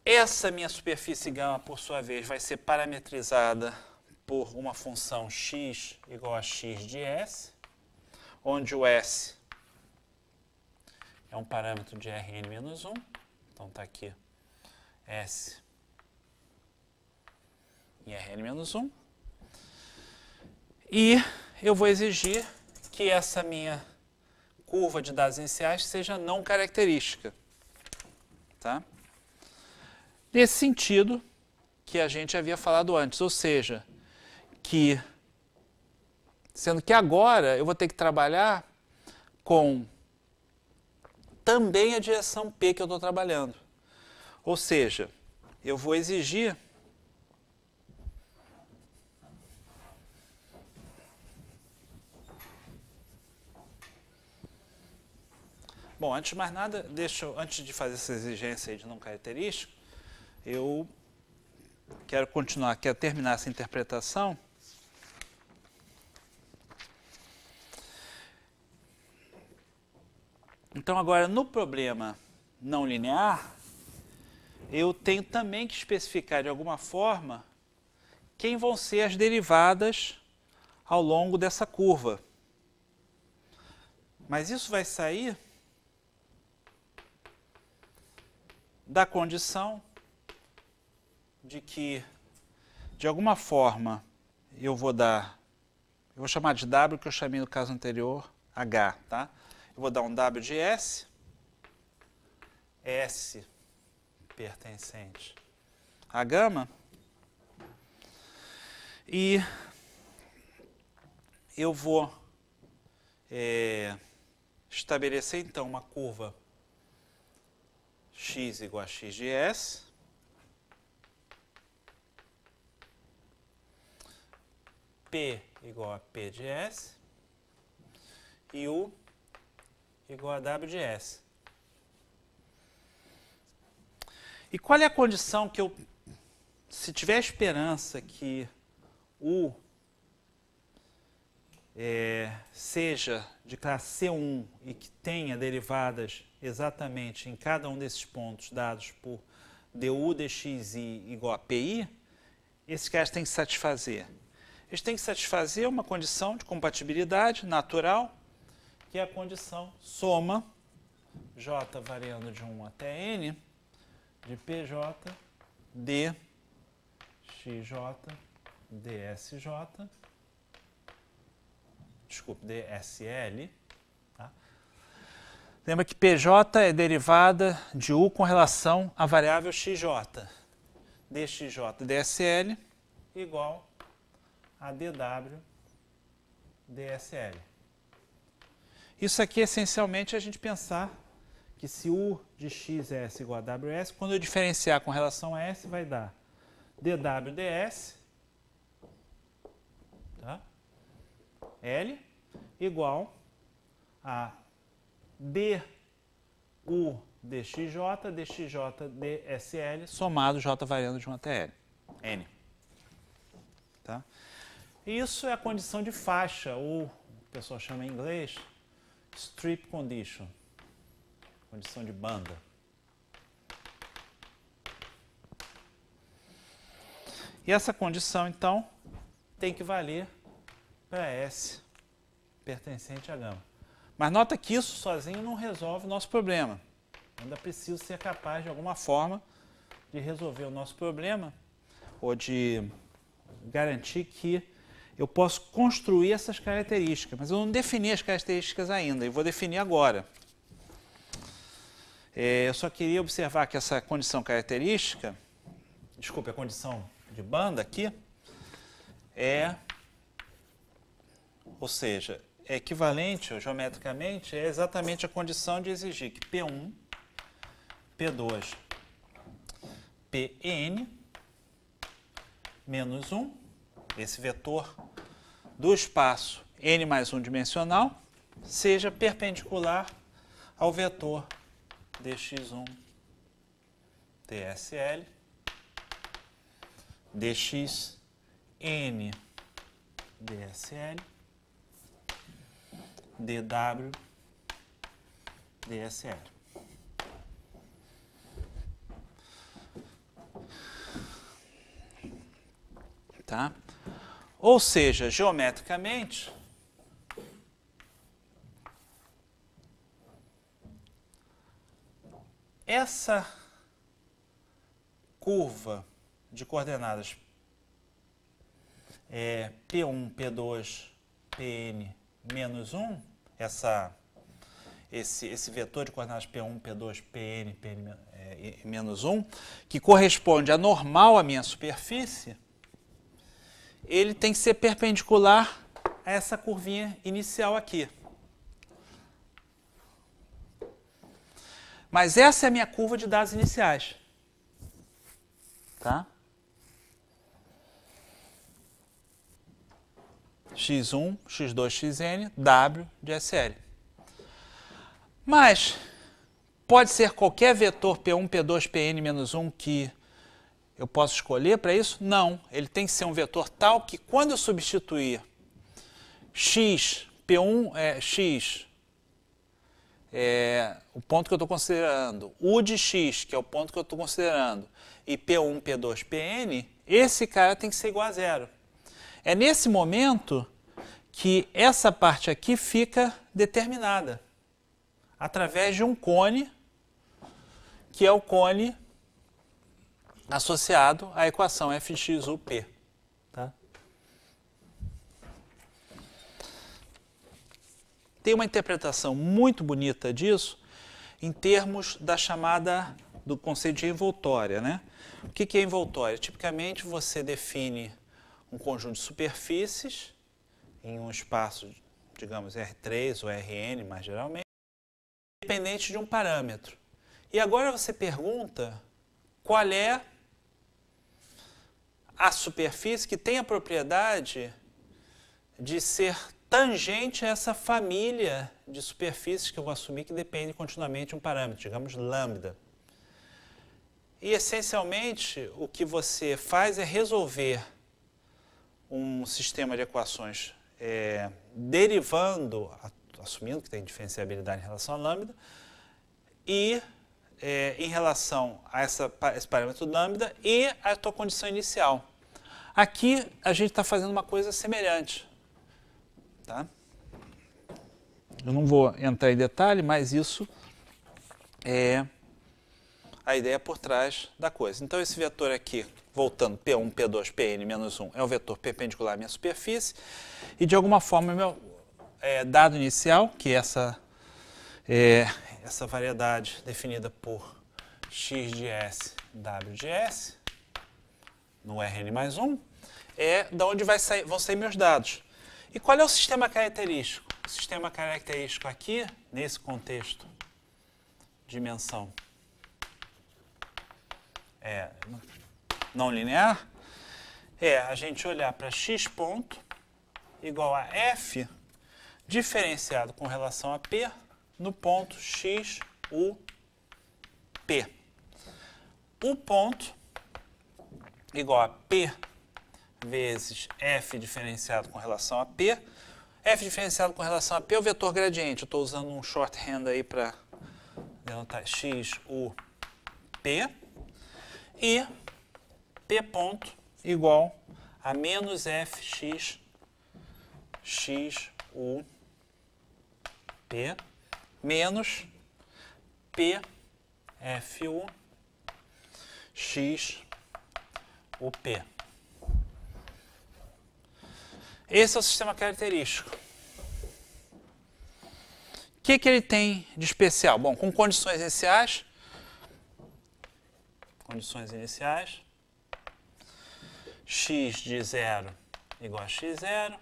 Essa minha superfície gama, por sua vez, vai ser parametrizada por uma função x igual a x de S, onde o S é um parâmetro de Rn menos 1. Então, está aqui S em Rn menos 1. E eu vou exigir que essa minha curva de dados iniciais seja não característica. Tá? Nesse sentido que a gente havia falado antes, ou seja, sendo que agora eu vou ter que trabalhar com também a direção P que eu estou trabalhando. Ou seja, eu vou exigir bom, antes de mais nada, antes de fazer essa exigência aí de não característico, eu quero terminar essa interpretação. Então, agora, no problema não linear, eu tenho também que especificar de alguma forma quem vão ser as derivadas ao longo dessa curva. Mas isso vai sair da condição de que, de alguma forma, eu vou chamar de W, que eu chamei no caso anterior H, tá? Eu vou dar um W de S, S pertencente a gama, e eu vou estabelecer então uma curva x igual a x de S, P igual a P de S e U igual a W de S. E qual é a condição que eu, se tiver esperança que U seja de classe C1 e que tenha derivadas exatamente em cada um desses pontos dados por du dxi igual a pi, esses caras têm que satisfazer. Eles têm que satisfazer uma condição de compatibilidade natural, que é a condição soma j variando de 1 até n de pj d xj dsj, desculpe, dsl. Tá? Lembra que pj é derivada de u com relação à variável xj. dxj dsl igual a dw dsl. Isso aqui, essencialmente, é a gente pensar que se u de x é s igual a ws, quando eu diferenciar com relação a s, vai dar dw ds, tá? L igual a du dxj, dxj dsl, somado j variando de 1 até L, n. Tá? Isso é a condição de faixa, ou o pessoal chama em inglês strip condition, condição de banda. E essa condição, então, tem que valer para S pertencente à gama. Mas nota que isso sozinho não resolve o nosso problema. Ainda preciso ser capaz, de alguma forma, de resolver o nosso problema ou de garantir que eu posso construir essas características, mas eu não defini as características ainda, eu vou definir agora. Eu só queria observar que essa condição característica, desculpe, a condição de banda aqui, ou seja, é equivalente, ou geometricamente, é exatamente a condição de exigir que P1, P2, Pn menos 1, esse vetor do espaço n mais 1 dimensional, seja perpendicular ao vetor dx1 dsl, dxn dsl, dw dsl. Tá? Ou seja, geometricamente, essa curva de coordenadas P1, P2, Pn menos 1, esse vetor de coordenadas P1, P2, Pn, menos 1, que corresponde a normal à minha superfície, ele tem que ser perpendicular a essa curvinha inicial aqui. Mas essa é a minha curva de dados iniciais. Tá? x1, x2, xn, w de SL. Mas pode ser qualquer vetor P1, P2, Pn menos 1 que eu posso escolher para isso? Não. Ele tem que ser um vetor tal que quando eu substituir x, P1 x, o ponto que eu estou considerando, u de x, que é o ponto que eu estou considerando, e P1, P2, Pn, esse cara tem que ser igual a zero. É nesse momento que essa parte aqui fica determinada através de um cone, que é o cone associado à equação f de x u p. Tá? tem uma interpretação muito bonita disso em termos da chamada, do conceito de envoltória, né? O que é envoltória? Tipicamente você define um conjunto de superfícies em um espaço, digamos, R3 ou Rn, mais geralmente, dependente de um parâmetro. E agora você pergunta qual é a superfície que tem a propriedade de ser tangente a essa família de superfícies que eu vou assumir que depende continuamente de um parâmetro, digamos lambda. E, essencialmente, o que você faz é resolver um sistema de equações derivando, assumindo que tem diferenciabilidade em relação a lambda, e em relação a esse parâmetro lambda e a tua condição inicial. Aqui a gente está fazendo uma coisa semelhante. Tá? Eu não vou entrar em detalhe, mas isso é a ideia por trás da coisa. Então esse vetor aqui, voltando, P1, P2, Pn menos 1, é o vetor perpendicular à minha superfície. E de alguma forma, meu dado inicial, que é essa variedade definida por x de S, W de S, no Rn mais 1, é da onde vão sair meus dados. E qual é o sistema característico? O sistema característico aqui, nesse contexto, dimensão não linear, é a gente olhar para x ponto igual a f diferenciado com relação a p no ponto x, u, p. U ponto igual a p vezes f diferenciado com relação a p. F diferenciado com relação a p é o vetor gradiente. Eu estou usando um shorthand aí para denotar x, u, p. E p ponto igual a menos fx, x, u, p, menos p, f, u, x, u, p. Esse é o sistema característico. O que ele tem de especial? Bom, com condições iniciais, x de 0 igual a x0,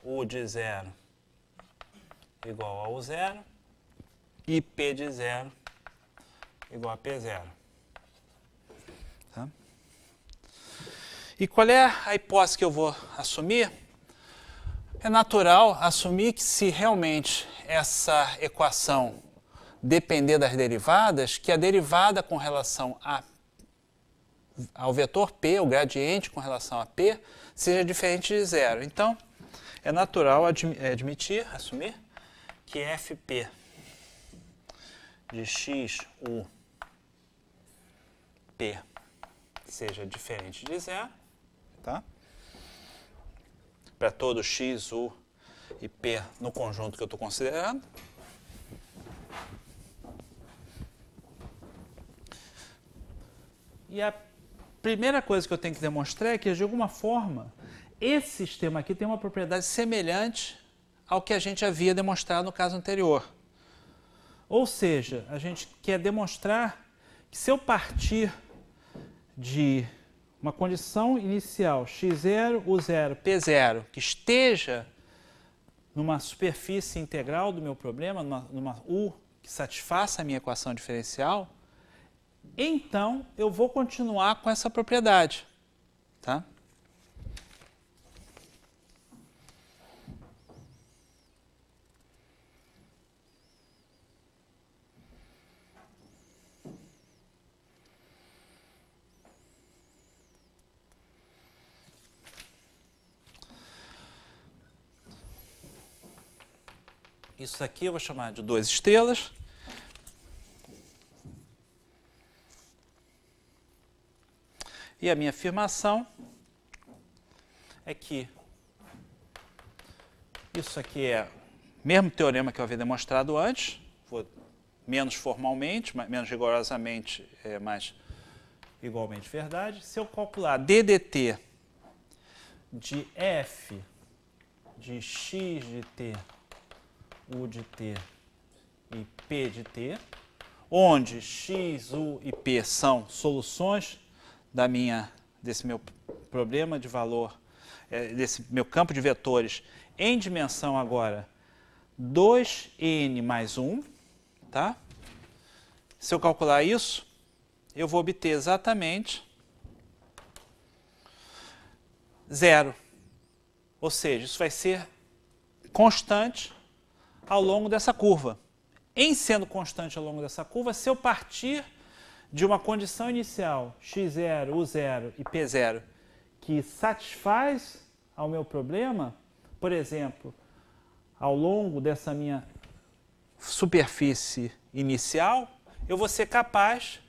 u de 0 igual a u0 e p de 0 igual a p0. Tá? E qual é a hipótese que eu vou assumir? É natural assumir que se realmente essa equação depender das derivadas, que a derivada com relação ao vetor p, o gradiente com relação a p, seja diferente de zero. Então, é natural assumir que fp de x, u, p seja diferente de zero, tá? Para todo x, u e p no conjunto que eu estou considerando. E a primeira coisa que eu tenho que demonstrar é que, de alguma forma, esse sistema aqui tem uma propriedade semelhante ao que a gente havia demonstrado no caso anterior. Ou seja, a gente quer demonstrar que se eu partir de uma condição inicial x0, u0, p0, que esteja numa superfície integral do meu problema, numa u que satisfaça a minha equação diferencial, então eu vou continuar com essa propriedade. Tá? Isso aqui eu vou chamar de 2 estrelas. E a minha afirmação é que isso aqui é o mesmo teorema que eu havia demonstrado antes, menos formalmente, menos rigorosamente, mas igualmente verdade. Se eu calcular d dt de f de x de t, u de t e p de t, onde x, u e p são soluções desse meu problema de valor, desse meu campo de vetores em dimensão agora 2n mais 1, tá? Se eu calcular isso, eu vou obter exatamente 0. Ou seja, isso vai ser constante ao longo dessa curva. Em sendo constante ao longo dessa curva, se eu partir de uma condição inicial, x0, u0 e p0, que satisfaz ao meu problema, por exemplo, ao longo dessa minha superfície inicial, eu vou ser capaz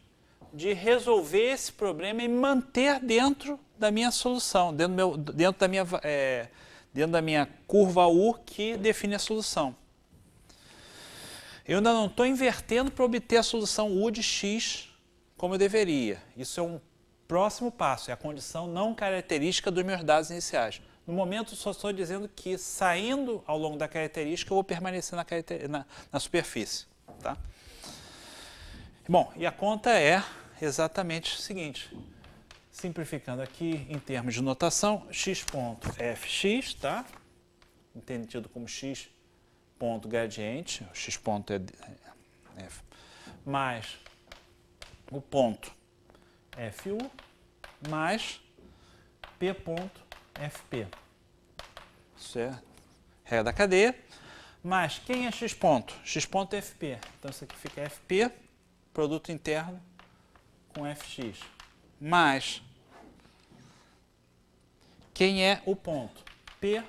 de resolver esse problema e manter dentro da minha solução, dentro da minha curva U que define a solução. Eu ainda não estou invertendo para obter a solução U de x como eu deveria. Isso é um próximo passo, é a condição não característica dos meus dados iniciais. No momento, só estou dizendo que, saindo ao longo da característica, eu vou permanecer na superfície. Tá? Bom, e a conta é exatamente o seguinte. Simplificando aqui em termos de notação, x ponto fx, tá? Entendido como x ponto gradiente, o x ponto é f, mais o ponto fu, mais p ponto fp. Isso é regra da cadeia. Mas quem é x ponto? X ponto é fp. Então isso aqui fica fp, produto interno, com fx. Mais quem é o ponto? P,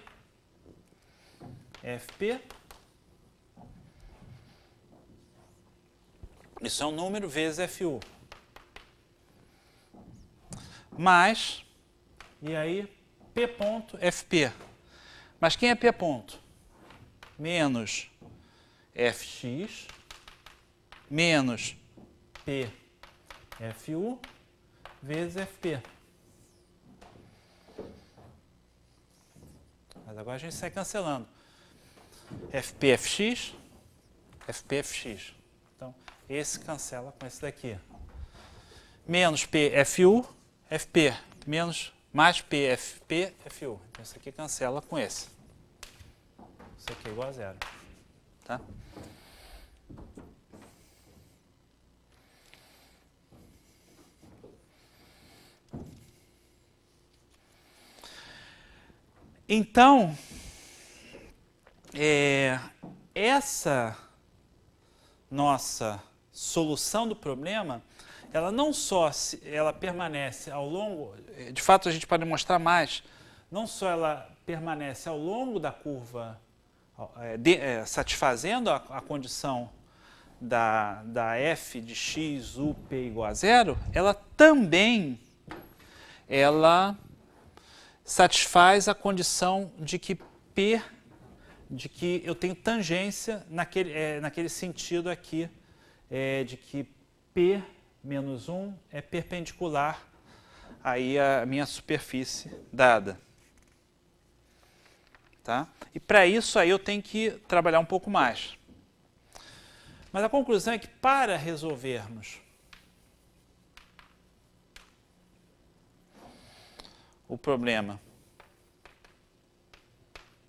fp. Isso é um número vezes fu. Mais, e aí, p ponto fp. Mas quem é p ponto? Menos fx, menos p fu, vezes fp. Mas agora a gente sai cancelando. fp fx, fp fx. Então, esse cancela com esse daqui. Menos p fu, fp, menos mais p fp fu. Então, isso aqui cancela com esse. Isso aqui é igual a 0. Tá? Então, essa nossa solução do problema, ela não só ela permanece ao longo, de fato a gente pode mostrar mais, não só ela permanece ao longo da curva, satisfazendo a condição da f de x, u, p igual a 0, ela também satisfaz a condição de que eu tenho tangência naquele sentido aqui, de que P menos 1 é perpendicular aí à minha superfície dada. Tá? E para isso aí eu tenho que trabalhar um pouco mais. Mas a conclusão é que para resolvermos o problema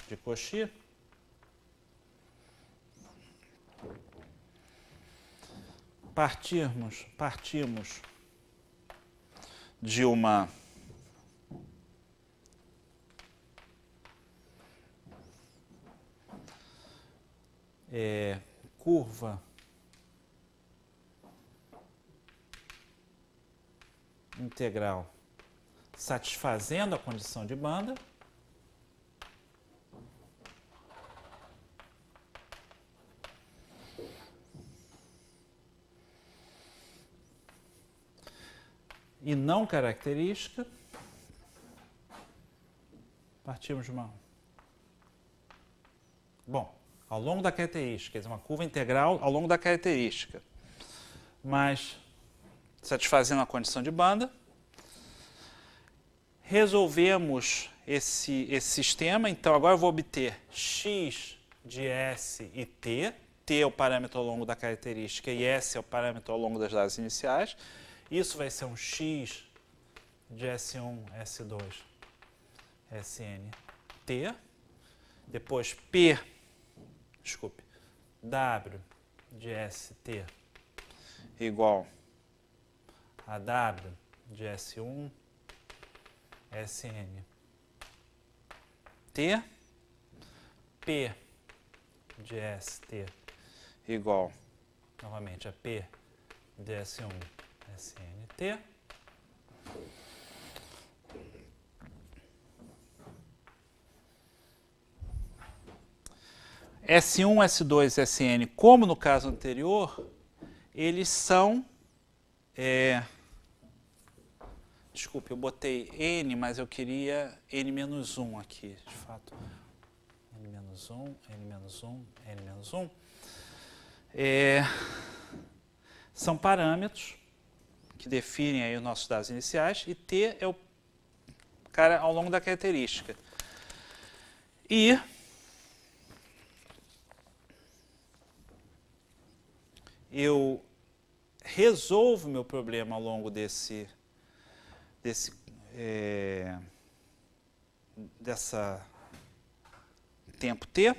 de Cauchy, partimos de uma curva integral satisfazendo a condição de banda, e não característica, partimos de uma... Bom, ao longo da característica, quer dizer, uma curva integral ao longo da característica, mas satisfazendo a condição de banda, resolvemos esse sistema. Então, agora eu vou obter x de S e T. T é o parâmetro ao longo da característica e S é o parâmetro ao longo das datas iniciais. Isso vai ser um x de S1, S2, Sn, T. Depois W de ST igual a W de S1, Sn, T. P de ST igual, novamente, a P de S1, SNT. S1, S2 e Sn, como no caso anterior, eles são... desculpe, eu botei N, mas eu queria N-1 aqui, de fato. N-1, N-1, N-1. São parâmetros que definem aí os nossos dados iniciais, e T é o cara ao longo da característica. E eu resolvo meu problema ao longo dessa tempo T.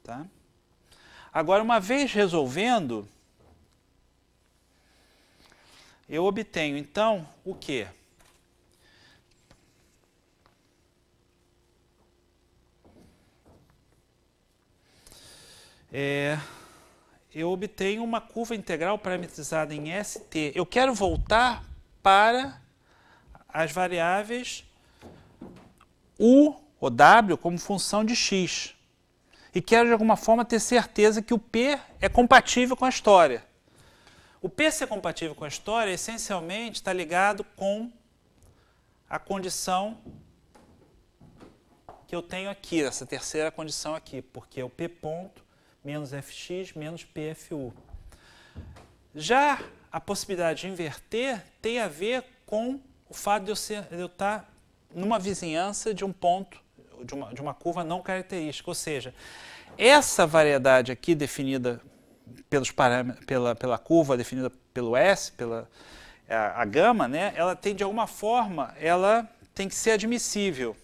Tá? Agora, uma vez resolvendo, eu obtenho, então, o quê? Eu obtenho uma curva integral parametrizada em ST. Eu quero voltar para as variáveis U ou W como função de x. E quero, de alguma forma, ter certeza que o P é compatível com a história. O P ser compatível com a história, essencialmente, está ligado com a condição que eu tenho aqui, essa terceira condição aqui, porque é o P ponto menos Fx menos PFU. Já a possibilidade de inverter tem a ver com o fato de eu estar numa vizinhança de um ponto, de uma curva não característica. Ou seja, essa variedade aqui definida pelos parâmetros, pela curva definida pelo S, a gama, né, ela tem, de alguma forma, ela tem que ser admissível.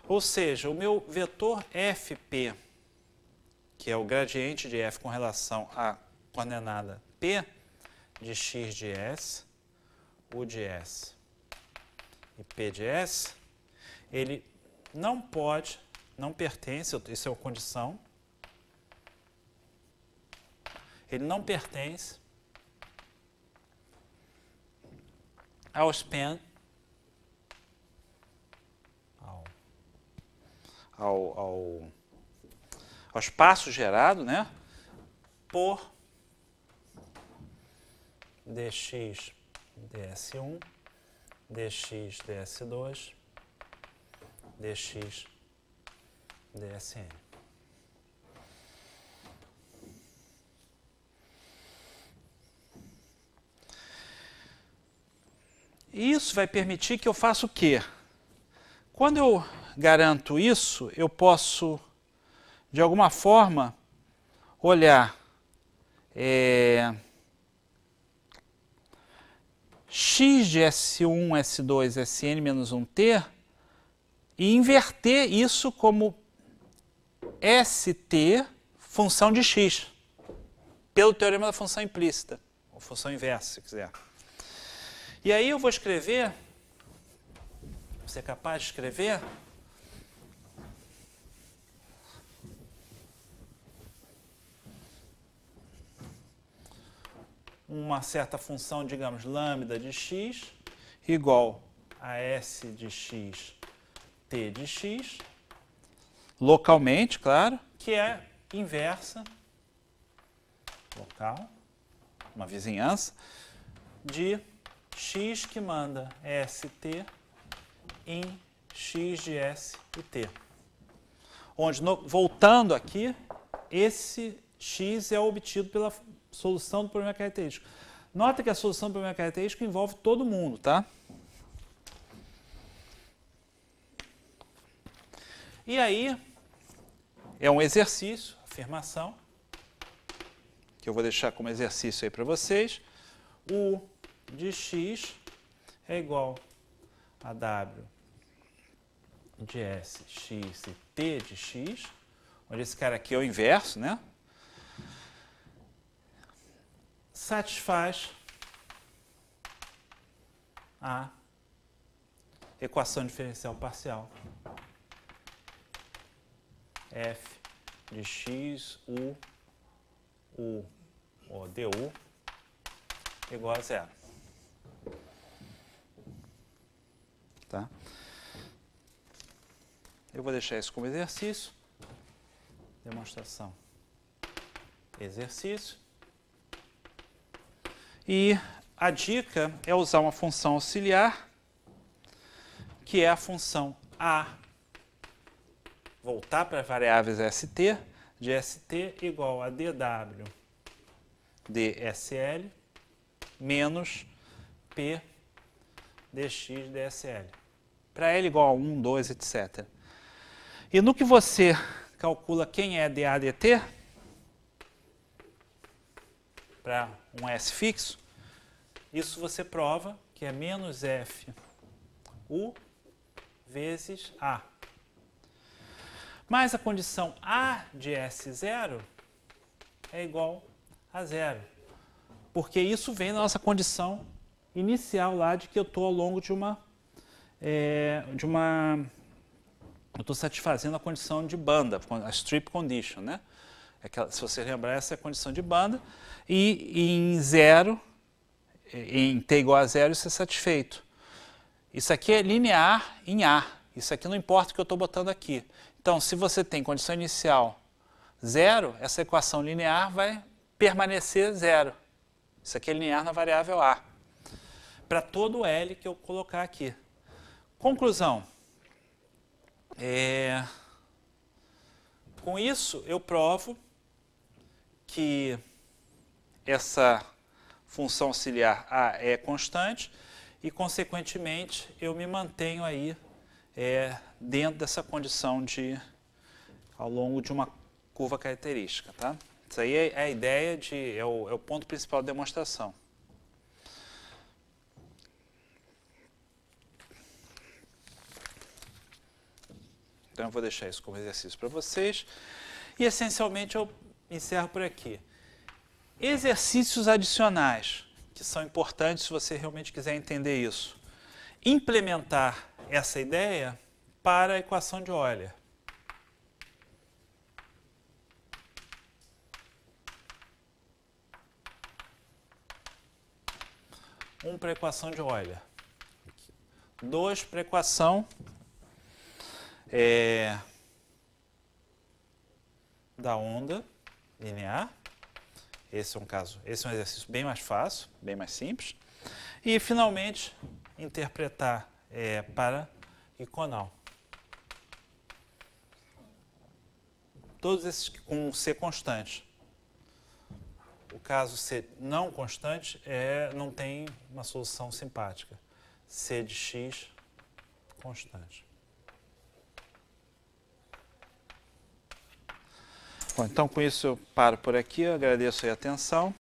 Ou seja, o meu vetor Fp, que é o gradiente de f com relação à coordenada P de x de S, U de S e P de S, ele não pode, não pertence, isso é uma condição, ele não pertence ao span, ao espaço gerado, né, por dx ds1, dx ds2, dx dsn. E isso vai permitir que eu faça o quê? Quando eu garanto isso, eu posso, de alguma forma, olhar x de S1, S2, Sn menos 1t e inverter isso como St função de x, pelo teorema da função implícita, ou função inversa, se quiser. E aí eu vou escrever, vou ser capaz de escrever uma certa função, digamos, lambda de x igual a S de x, T de x, localmente, claro, que é inversa, local, uma vizinhança, de x que manda ST em x de S e T. Onde, voltando aqui, esse x é obtido pela solução do problema característico. Nota que a solução do problema característico envolve todo mundo, tá? E aí, é um exercício, afirmação, que eu vou deixar como exercício aí para vocês. U de x é igual a W de S, x e T de x, onde esse cara aqui é o inverso, né? Satisfaz a equação diferencial parcial f de x, du igual a zero. Tá? Eu vou deixar isso como exercício. Demonstração. Exercício. E a dica é usar uma função auxiliar, que é a função A, voltar para variáveis ST, de ST igual a dw dsl menos P dx dsl. Para L igual a 1, 2, etc. E no que você calcula quem é dA dt, para um S fixo, isso você prova que é menos F U vezes A. Mas a condição A de S0 é igual a zero. Porque isso vem da nossa condição inicial lá de que eu estou ao longo de uma... eu estou satisfazendo a condição de banda, a strip condition, né? Se você lembrar, essa é a condição de banda. E em zero, em t igual a zero, isso é satisfeito. Isso aqui é linear em A. Isso aqui não importa o que eu estou botando aqui. Então, se você tem condição inicial zero, essa equação linear vai permanecer zero. Isso aqui é linear na variável A. Para todo L que eu colocar aqui. Conclusão. Com isso, eu provo que essa função auxiliar A é constante e, consequentemente, eu me mantenho aí dentro dessa condição ao longo de uma curva característica. Tá? Isso aí é a ideia, é o ponto principal da demonstração. Então, eu vou deixar isso como exercício para vocês. E, essencialmente, eu encerro por aqui. Exercícios adicionais, que são importantes se você realmente quiser entender isso. Implementar essa ideia para a equação de Euler. Um para a equação de Euler. 2 para a equação da onda linear. Esse é um exercício bem mais fácil, bem mais simples. E, finalmente, interpretar para iconal. Todos esses com C constante. O caso C não constante não tem uma solução simpática. C de x constante. Bom, então, com isso eu paro por aqui. Eu agradeço a atenção.